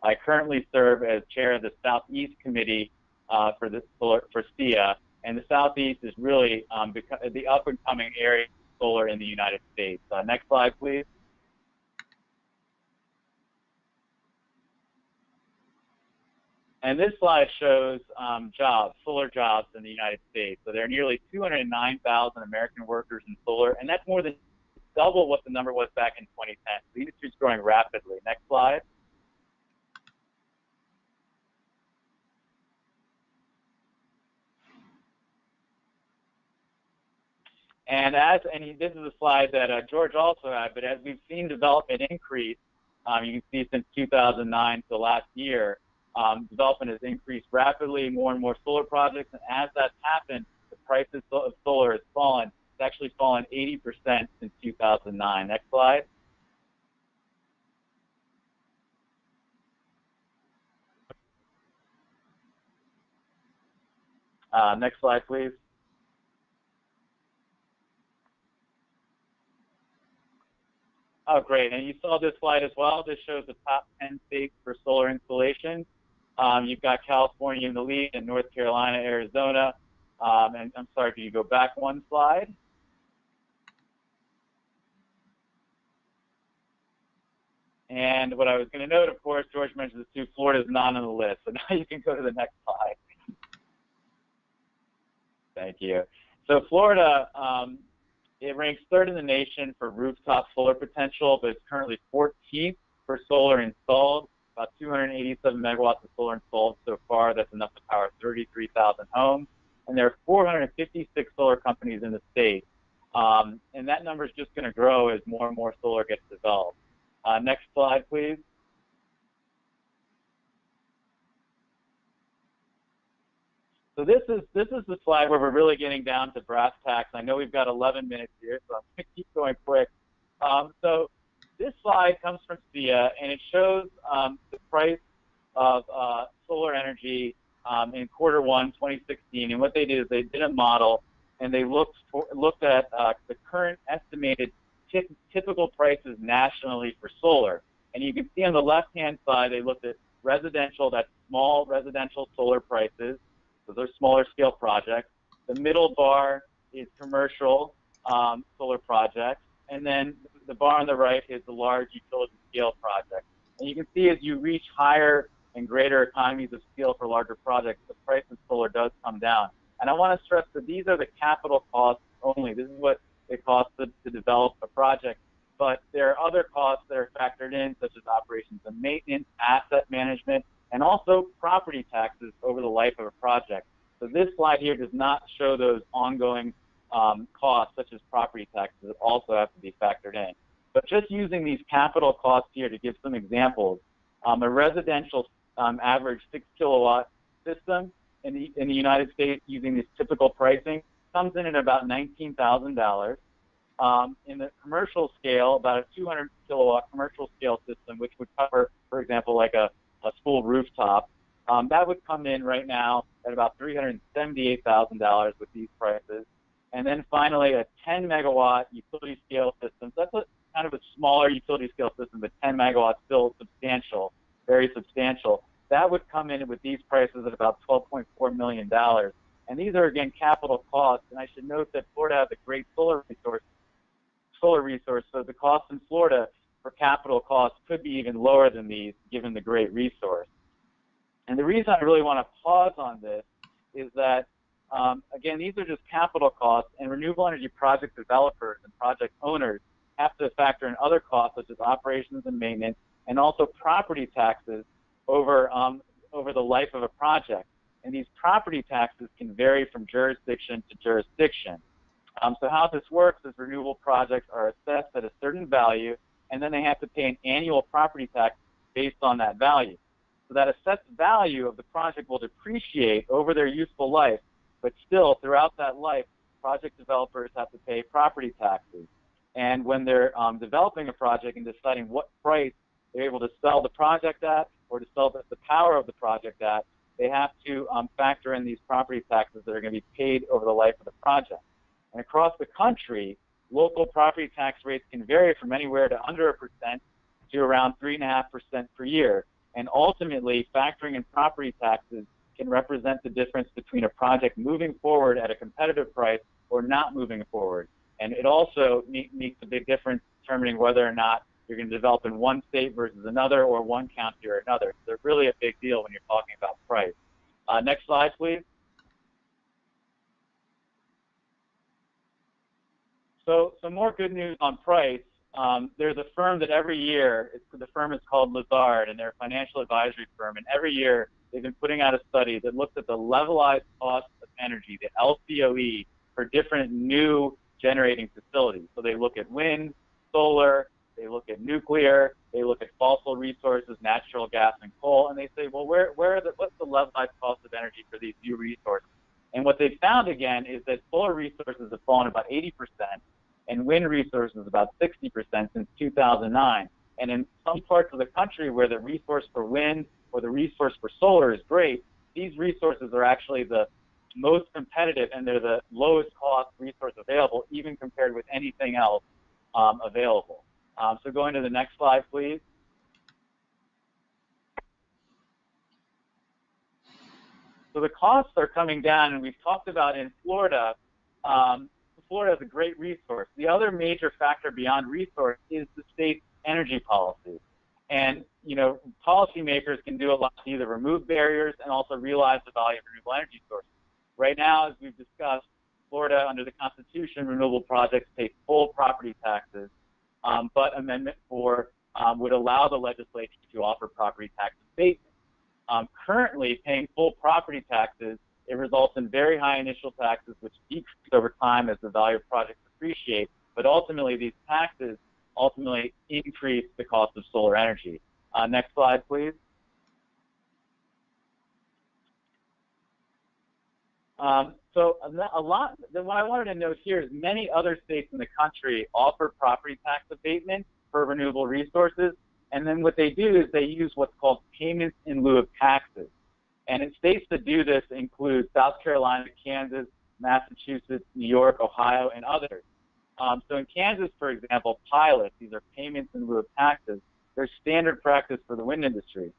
I currently serve as chair of the Southeast Committee for SEIA, and the Southeast is really the up-and-coming area of solar in the United States. Next slide, please. And this slide shows jobs, solar jobs in the United States. So there are nearly 209,000 American workers in solar, and that's more than double what the number was back in 2010. The industry is growing rapidly. Next slide. And this is a slide that George also had, but as we've seen development increase, you can see since 2009 to last year, development has increased rapidly, more and more solar projects, and as that's happened, the prices of solar has fallen. It's actually fallen 80% since 2009. Next slide. Next slide, please. Oh, great. And you saw this slide as well. This shows the top 10 states for solar installations. You've got California in the lead, and North Carolina, Arizona. And I'm sorry, can you go back one slide? And what I was going to note, of course, George mentioned this too, Florida is not on the list. So now you can go to the next slide. Thank you. So Florida, it ranks third in the nation for rooftop solar potential, but it's currently 14th for solar installed, about 287 megawatts of solar installed so far. That's enough to power 33,000 homes. And there are 456 solar companies in the state. And that number is just going to grow as more and more solar gets developed. Next slide, please. So this is the slide where we're really getting down to brass tacks. I know we've got 11 minutes here, so I'm going to keep going quick. So this slide comes from SEIA, and it shows the price of solar energy in Q1 2016. And what they did is they did a model, and they looked at the current estimated typical prices nationally for solar. And you can see on the left-hand side, they looked at residential, that's small residential solar prices. Those are smaller scale projects. The middle bar is commercial solar projects. And then the bar on the right is the large utility scale project. And you can see as you reach higher and greater economies of scale for larger projects, the price of solar does come down. And I want to stress that these are the capital costs only. This is what it costs to develop a project. But there are other costs that are factored in, such as operations and maintenance, asset management, and also property taxes over the life of a project. So this slide here does not show those ongoing costs, such as property taxes, that also have to be factored in. But just using these capital costs here to give some examples, a residential average 6 kilowatt system in the United States using this typical pricing comes in at about $19,000. In the commercial scale, about a 200 kilowatt commercial scale system, which would cover, for example, like a school rooftop, that would come in right now at about $378,000 with these prices. And then finally, a 10 megawatt utility scale system. So that's kind of a smaller utility scale system, but 10 megawatts still substantial, very substantial. That would come in with these prices at about $12.4 million. And these are, again, capital costs. And I should note that Florida has a great solar resource, so the cost in Florida for capital costs could be even lower than these, given the great resource. And the reason I really want to pause on this is that, again, these are just capital costs, and renewable energy project developers and project owners have to factor in other costs, such as operations and maintenance, and also property taxes over the life of a project. And these property taxes can vary from jurisdiction to jurisdiction. So how this works is renewable projects are assessed at a certain value, and then they have to pay an annual property tax based on that value. So that assessed value of the project will depreciate over their useful life, but still, throughout that life, project developers have to pay property taxes. And when they're developing a project and deciding what price they're able to sell the project at or to sell the power of the project at, they have to factor in these property taxes that are going to be paid over the life of the project. And across the country, local property tax rates can vary from anywhere to under 1% to around 3.5% per year. And ultimately, factoring in property taxes can represent the difference between a project moving forward at a competitive price or not moving forward. And it also makes a big difference determining whether or not you're going to develop in one state versus another or one county or another. So they're really a big deal when you're talking about price. Next slide, please. So some more good news on price. There's a firm that every year, the firm is called Lazard, and they're a financial advisory firm. And every year, they've been putting out a study that looks at the levelized cost of energy, the LCOE, for different new generating facilities. So they look at wind, solar, they look at nuclear, they look at fossil resources, natural gas and coal, and they say, well, what's the levelized cost of energy for these new resources? And what they've found, again, is that solar resources have fallen about 80%, and wind resources about 60% since 2009. And in some parts of the country where the resource for wind or the resource for solar is great, these resources are actually the most competitive, and they're the lowest cost resource available, even compared with anything else available. So going to the next slide, please. So the costs are coming down, and we've talked about in Florida, Florida is a great resource. The other major factor beyond resource is the state's energy policy. And, you know, policymakers can do a lot to either remove barriers and also realize the value of renewable energy sources. Right now, as we've discussed, Florida, under the Constitution, renewable projects pay full property taxes, but Amendment 4 would allow the legislature to offer property tax abatement. Currently, paying full property taxes, it results in very high initial taxes, which decrease over time as the value of projects appreciate, but ultimately these taxes ultimately increase the cost of solar energy. Next slide, please. So what I wanted to note here is many other states in the country offer property tax abatement for renewable resources, and then what they do is they use what's called payments in lieu of taxes. And states that do this include South Carolina, Kansas, Massachusetts, New York, Ohio, and others. So in Kansas, for example, pilots, these are payments in lieu of taxes, they're standard practice for the wind industry.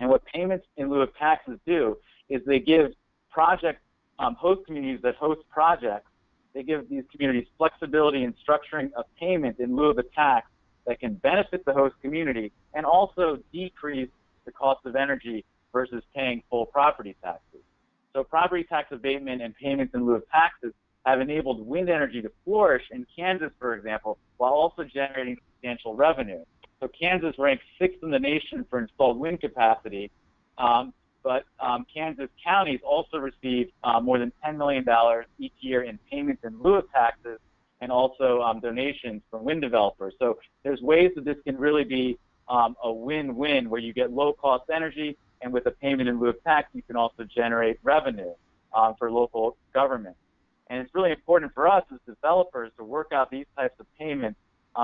And what payments in lieu of taxes do is they give project host communities that host projects, they give these communities flexibility in structuring a payment in lieu of a tax that can benefit the host community and also decrease the cost of energy versus paying full property taxes. So property tax abatement and payments in lieu of taxes have enabled wind energy to flourish in Kansas, for example, while also generating substantial revenue. So Kansas ranks 6th in the nation for installed wind capacity, but Kansas counties also receive more than $10 million each year in payments in lieu of taxes and also donations from wind developers. So there's ways that this can really be a win-win where you get low-cost energy, and with a payment in lieu of tax, you can also generate revenue for local government. And it's really important for us as developers to work out these types of payments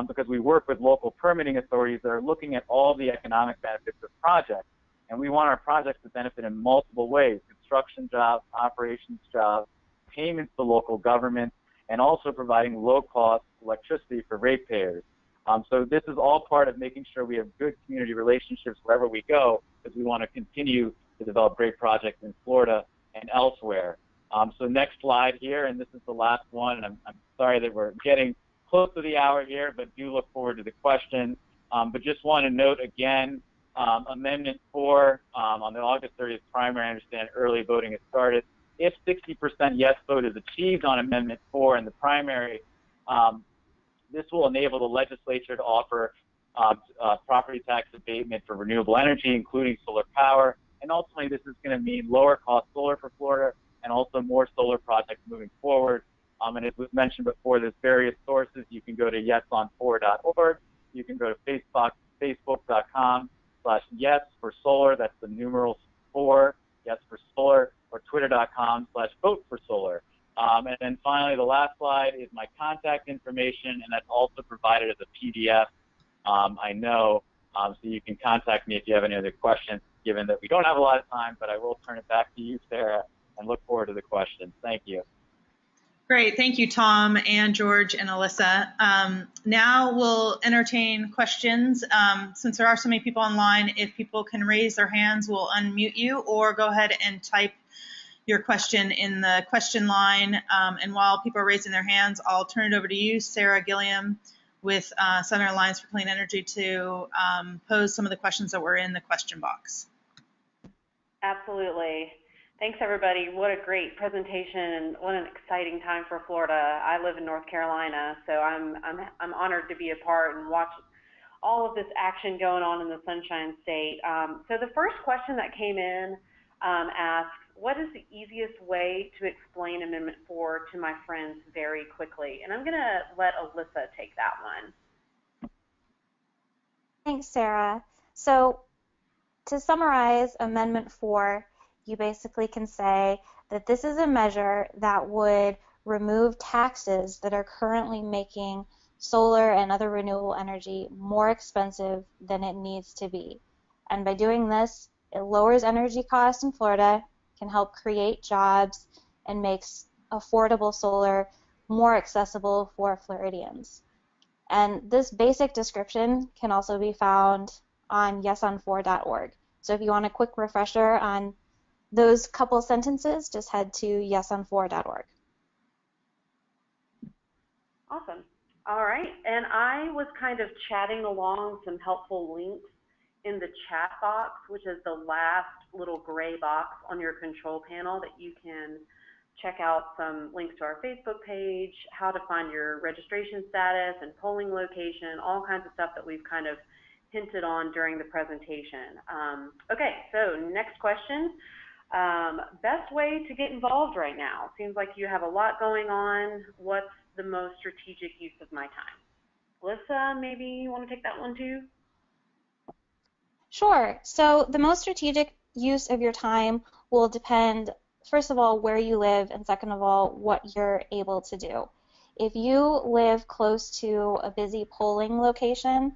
because we work with local permitting authorities that are looking at all the economic benefits of projects. And we want our projects to benefit in multiple ways: construction jobs, operations jobs, payments to local government, and also providing low-cost electricity for ratepayers. So this is all part of making sure we have good community relationships wherever we go, because we want to continue to develop great projects in Florida and elsewhere. So next slide here, and this is the last one. And I'm sorry that we're getting close to the hour here, but do look forward to the questions. But just want to note again, Amendment 4 on the August 30th primary, I understand early voting has started. If 60% yes vote is achieved on Amendment 4 in the primary, this will enable the legislature to offer property tax abatement for renewable energy, including solar power. And ultimately, this is going to mean lower cost solar for Florida and also more solar projects moving forward. And as was mentioned before, there's various sources. You can go to yesonfor.org. You can go to facebook.com/yes4solar. That's the numeral 4, yes for solar, or twitter.com/vote4solar. And then finally, the last slide is my contact information, and that's also provided as a PDF. I know, so you can contact me if you have any other questions, given that we don't have a lot of time, but I will turn it back to you, Sarah, and look forward to the questions. Thank you. Great. Thank you, Tom and George and Alyssa. Now we'll entertain questions. Since there are so many people online, if people can raise their hands, we'll unmute you, or go ahead and type your question in the question line. And while people are raising their hands, I'll turn it over to you, Sarah Gilliam, with Southern Alliance for Clean Energy, to pose some of the questions that were in the question box. Absolutely. Thanks, everybody. What a great presentation, and what an exciting time for Florida. I live in North Carolina, so I'm honored to be a part and watch all of this action going on in the Sunshine State. So the first question that came in asks, what is the easiest way to explain Amendment 4 to my friends very quickly? And I'm going to let Alyssa take that one. Thanks, Sarah. So to summarize Amendment 4, you basically can say that this is a measure that would remove taxes that are currently making solar and other renewable energy more expensive than it needs to be. And by doing this, it lowers energy costs in Florida, can help create jobs, and makes affordable solar more accessible for Floridians. And this basic description can also be found on yesonfor.org. So if you want a quick refresher on those couple sentences, just head to yesonfor.org. Awesome. All right. And I was kind of chatting along some helpful links in the chat box, which is the last little gray box on your control panel that you can check out some links to our Facebook page, how to find your registration status and polling location, all kinds of stuff that we've kind of hinted on during the presentation. Okay, so next question. Best way to get involved right now? Seems like you have a lot going on. What's the most strategic use of my time? Alyssa, maybe you want to take that one too? Sure. So the most strategic use of your time will depend, first of all, where you live, and second of all, what you're able to do. If you live close to a busy polling location,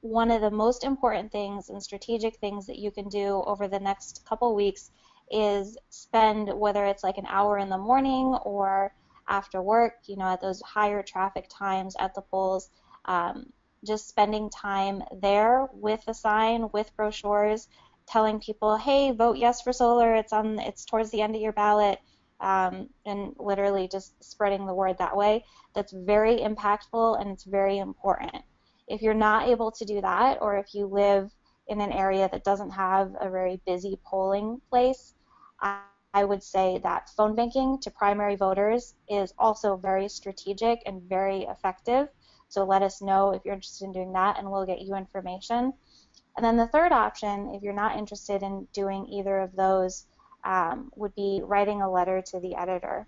one of the most important things and strategic things that you can do over the next couple weeks is spend, whether it's like an hour in the morning or after work, you know, at those higher traffic times at the polls, just spending time there with a sign, with brochures, telling people, hey, vote yes for solar, it's towards the end of your ballot, and literally just spreading the word that way. That's very impactful and it's very important. If you're not able to do that, or if you live in an area that doesn't have a very busy polling place, I would say that phone banking to primary voters is also very strategic and very effective. So let us know if you're interested in doing that, and we'll get you information. And then the third option, if you're not interested in doing either of those, would be writing a letter to the editor,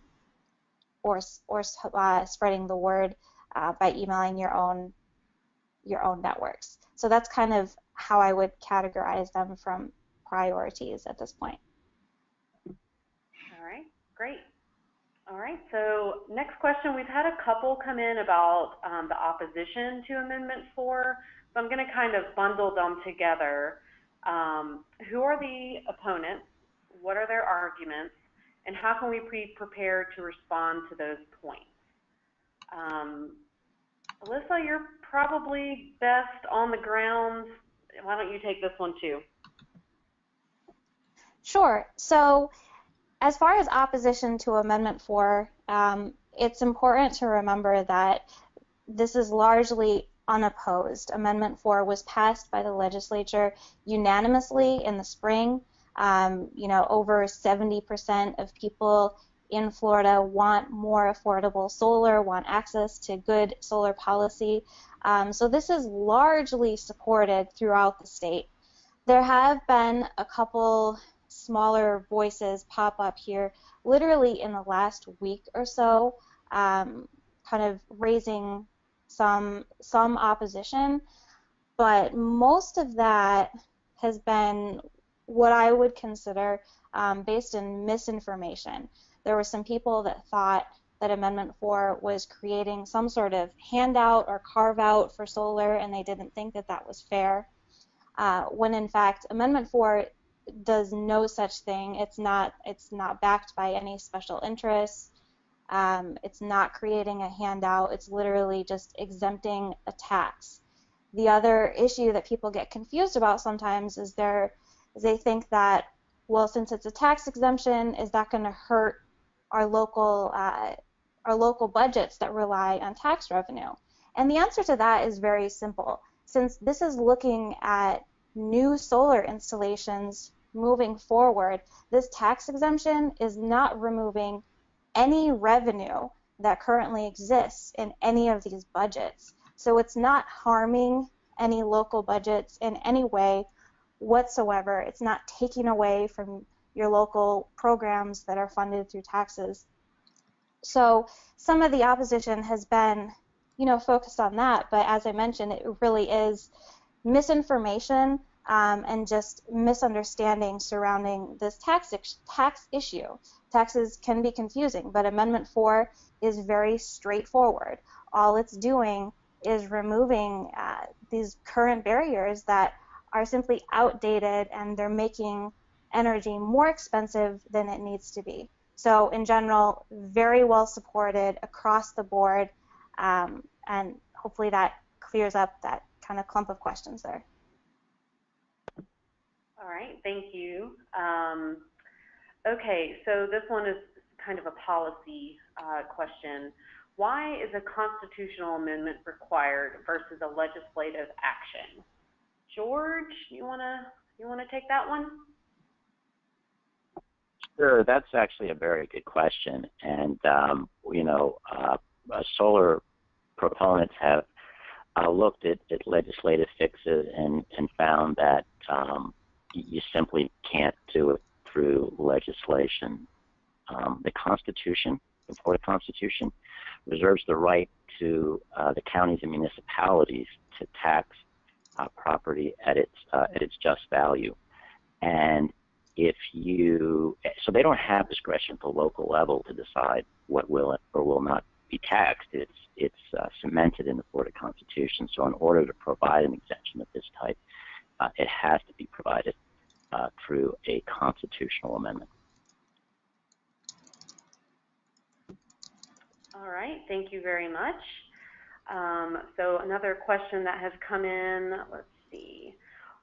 or spreading the word by emailing your own networks. So that's kind of how I would categorize them from priorities at this point. All right, great. All right, so next question. We've had a couple come in about the opposition to Amendment 4, so I'm going to kind of bundle them together. Who are the opponents? What are their arguments? And how can we be prepared to respond to those points? Alyssa, you're probably best on the ground. Why don't you take this one too? Sure. So as far as opposition to Amendment 4, it's important to remember that this is largely unopposed. Amendment 4 was passed by the legislature unanimously in the spring. Over 70% of people in Florida want more affordable solar, want access to good solar policy. So this is largely supported throughout the state. There have been a couple smaller voices pop up here literally in the last week or so, kind of raising some opposition, but most of that has been what I would consider based in misinformation. There were some people that thought that Amendment 4 was creating some sort of handout or carve-out for solar, and they didn't think that that was fair, when in fact Amendment 4 does no such thing. It's not backed by any special interests. It's not creating a handout. It's literally just exempting a tax. The other issue that people get confused about sometimes is they think that, well, since it's a tax exemption, is that going to hurt our local budgets that rely on tax revenue? And the answer to that is very simple. Since this is looking at new solar installations moving forward, this tax exemption is not removing any revenue that currently exists in any of these budgets. So it's not harming any local budgets in any way whatsoever. It's not taking away from your local programs that are funded through taxes. So some of the opposition has been, focused on that, but as I mentioned, it really is misinformation and just misunderstanding surrounding this tax issue. Taxes can be confusing, but Amendment 4 is very straightforward. All it's doing is removing these current barriers that are simply outdated, and they're making energy more expensive than it needs to be. So in general, very well supported across the board, and hopefully that clears up that kind of clump of questions there. All right, thank you. Okay, so this one is kind of a policy question. Why is a constitutional amendment required versus a legislative action? George, you wanna take that one? Sure, that's actually a very good question, and solar proponents have looked at legislative fixes and found that you simply can't do it through legislation. The Constitution, the Florida Constitution, reserves the right to the counties and municipalities to tax property at its just value, and so they don't have discretion at the local level to decide what will or will not be taxed. It's cemented in the Florida Constitution. So in order to provide an exemption of this type, it has to be provided through a constitutional amendment. All right, thank you very much. So another question that has come in, let's see.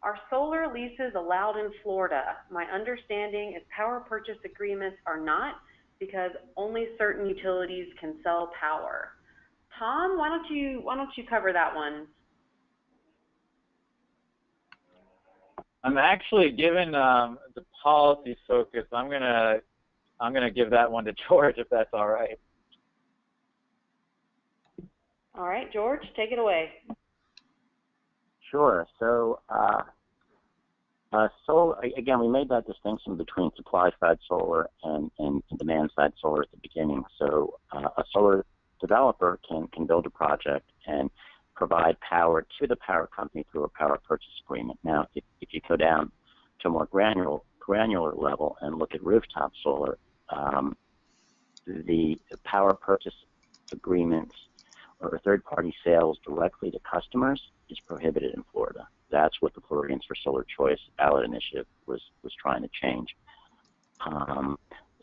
Are solar leases allowed in Florida? My understanding is power purchase agreements are not, because only certain utilities can sell power. Tom, why don't you cover that one? I'm actually, given the policy focus, I'm gonna give that one to George, if that's all right. All right, George, take it away. Sure. So, again, we made that distinction between supply-side solar and demand-side solar at the beginning. So, a solar developer can build a project and provide power to the power company through a power purchase agreement. Now, if you go down to a more granular level and look at rooftop solar, the power purchase agreements or third-party sales directly to customers is prohibited in Florida. That's what the Floridians for Solar Choice ballot initiative was trying to change.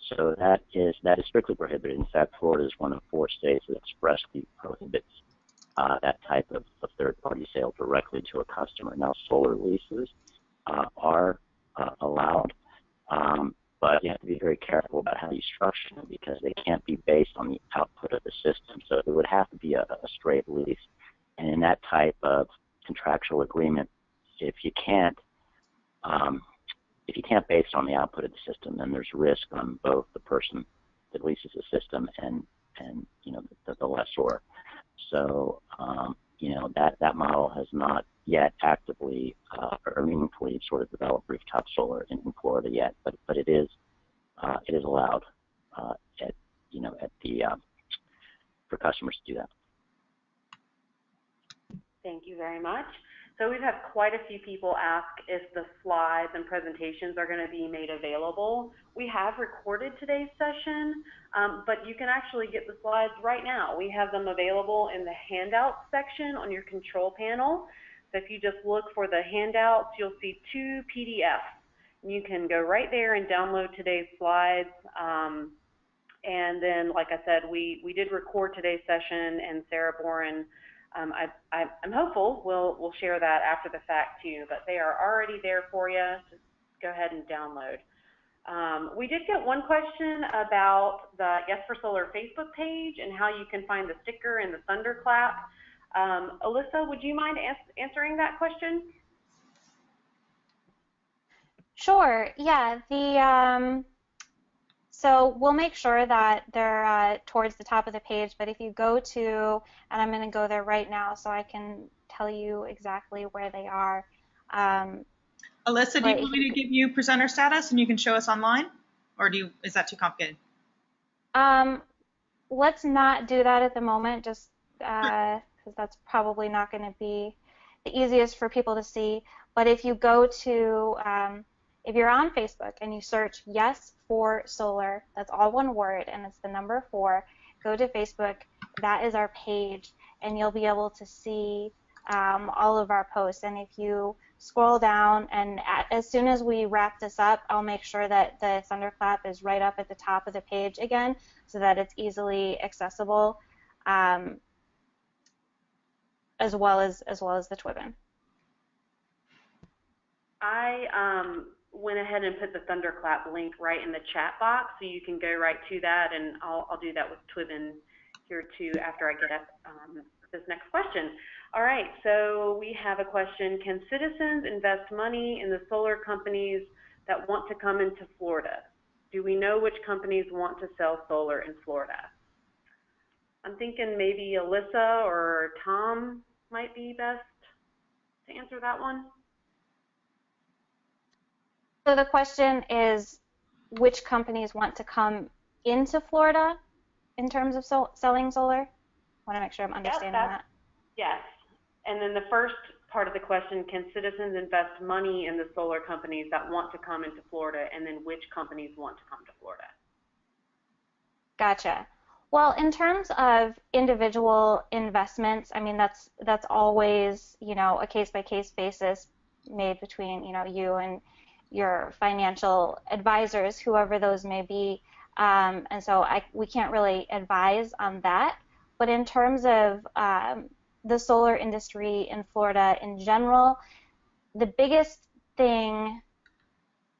So that is strictly prohibited. In fact, Florida is one of 4 states that expressly prohibits that type of third-party sale directly to a customer. Now, solar leases are allowed, but you have to be very careful about how you structure them because they can't be based on the output of the system. So it would have to be a straight lease. And in that type of contractual agreement, if you can't base on the output of the system, then there's risk on both the person that leases the system and the lessor. So that model has not yet actively or meaningfully sort of developed rooftop solar in Florida yet, but it is allowed for customers to do that. Thank you very much. So we've had quite a few people ask if the slides and presentations are going to be made available. We have recorded today's session, but you can actually get the slides right now. We have them available in the handouts section on your control panel. So if you just look for the handouts, you'll see 2 PDFs. You can go right there and download today's slides. And then, like I said, we did record today's session, and Sarah Boren, I'm hopeful we'll share that after the fact too, but they are already there for you. Just go ahead and download. We did get one question about the Yes for Solar Facebook page and how you can find the sticker and the thunderclap. Alyssa, would you mind answering that question? Sure. Yeah. So we'll make sure that they're towards the top of the page, but if you go to, and I'm going to go there right now so I can tell you exactly where they are. Alyssa, do you want me to give you presenter status and you can show us online? Or is that too complicated? Let's not do that at the moment, just because that's probably not going to be the easiest for people to see. But if you go to, if you're on Facebook and you search Yes for Solar, that's all one word and it's the number 4, go to Facebook, that is our page, and you'll be able to see all of our posts. And if you scroll down, and as soon as we wrap this up, I'll make sure that the Thunderclap is right up at the top of the page again so that it's easily accessible, as well as the Twibbon. I went ahead and put the Thunderclap link right in the chat box, so you can go right to that, and I'll do that with Twibbon here too after I get up this next question. All right, so we have a question. Can citizens invest money in the solar companies that want to come into Florida? Do we know which companies want to sell solar in Florida? I'm thinking maybe Alyssa or Tom might be best to answer that one. So the question is, which companies want to come into Florida in terms of selling solar? I want to make sure I'm understanding that. Yes. And then the first part of the question, can citizens invest money in the solar companies that want to come into Florida, and then which companies want to come to Florida? Gotcha. Well, in terms of individual investments, I mean, that's always, you know, a case-by-case basis made between, you know, you and your financial advisors, whoever those may be. And so we can't really advise on that. But in terms of the solar industry in Florida in general, the biggest thing,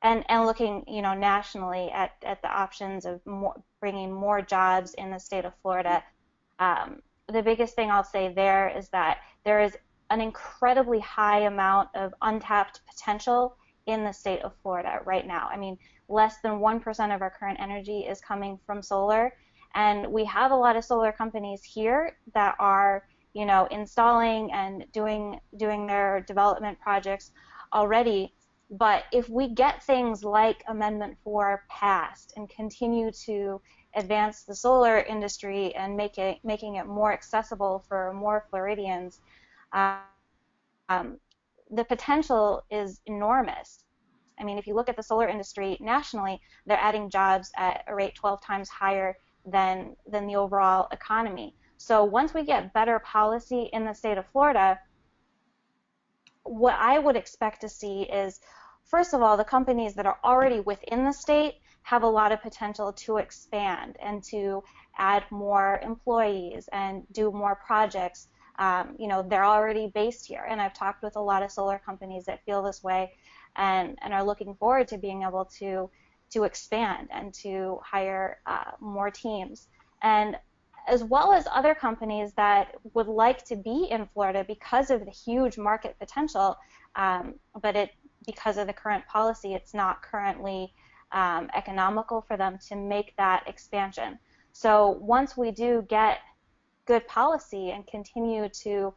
and looking, you know, nationally at the options of bringing more jobs in the state of Florida, the biggest thing I'll say there is that there is an incredibly high amount of untapped potential in the state of Florida right now. I mean, less than 1% of our current energy is coming from solar, and we have a lot of solar companies here that are, you know, installing and doing their development projects already. But if we get things like Amendment 4 passed and continue to advance the solar industry and making it more accessible for more Floridians, the potential is enormous. I mean, if you look at the solar industry nationally, they're adding jobs at a rate 12 times higher than the overall economy. So once we get better policy in the state of Florida, what I would expect to see is, first of all, the companies that are already within the state have a lot of potential to expand and to add more employees and do more projects. You know, they're already based here, and I've talked with a lot of solar companies that feel this way and are looking forward to being able to expand and to hire more teams, and as well as other companies that would like to be in Florida because of the huge market potential, but because of the current policy, it's not currently economical for them to make that expansion. So once we do get good policy and continue to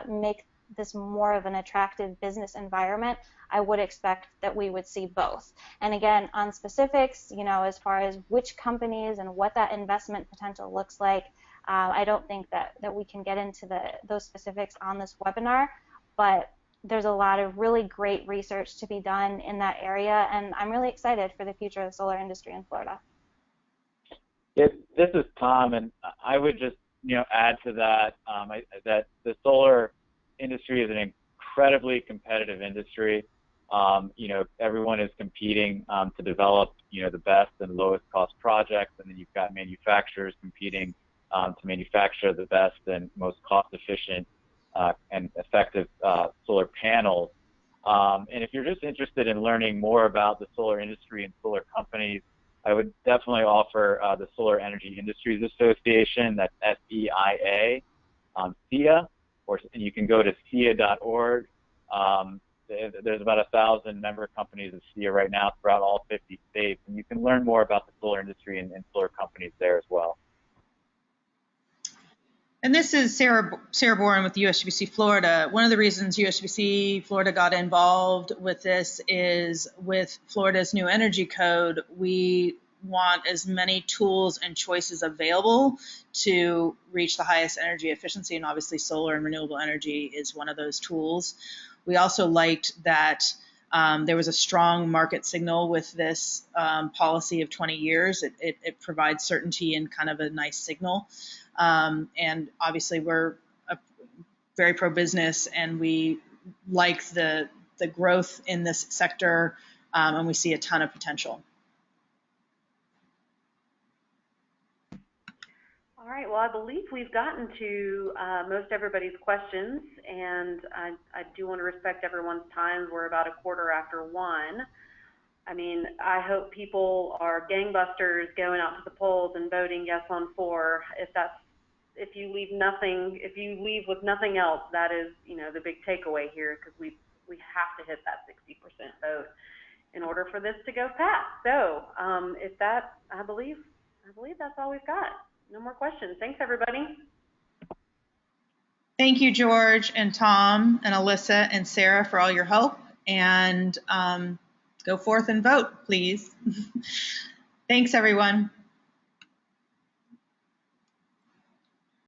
make this more of an attractive business environment, I would expect that we would see both. And again, on specifics, you know, as far as which companies and what that investment potential looks like, I don't think that we can get into those specifics on this webinar, but there's a lot of really great research to be done in that area, and I'm really excited for the future of the solar industry in Florida. Yeah, this is Tom, and I would just, you know, add to that that the solar industry is an incredibly competitive industry. You know, everyone is competing to develop, you know, the best and lowest cost projects, and then you've got manufacturers competing to manufacture the best and most cost efficient and effective solar panels. And if you're just interested in learning more about the solar industry and solar companies, I would definitely offer the Solar Energy Industries Association. That's SEIA, SEIA, and you can go to SEIA.org. There's about 1,000 member companies of SEIA right now throughout all 50 states, and you can learn more about the solar industry and solar companies there as well. And this is Sarah Boren with USGBC Florida. One of the reasons USGBC Florida got involved with this is with Florida's new energy code, we want as many tools and choices available to reach the highest energy efficiency, and obviously solar and renewable energy is one of those tools. We also liked that there was a strong market signal with this policy of 20 years. It provides certainty and kind of a nice signal. And obviously we're very pro-business, and we like the growth in this sector, and we see a ton of potential. All right, well, I believe we've gotten to most everybody's questions, and I do want to respect everyone's time. We're about 1:15. I mean, I hope people are gangbusters going out to the polls and voting yes on 4. If you leave with nothing else, that is, the big takeaway here, because we have to hit that 60% vote in order for this to go past. So, I believe that's all we've got. No more questions. Thanks, everybody. Thank you, George and Tom and Alyssa and Sarah, for all your help. And go forth and vote, please. Thanks, everyone.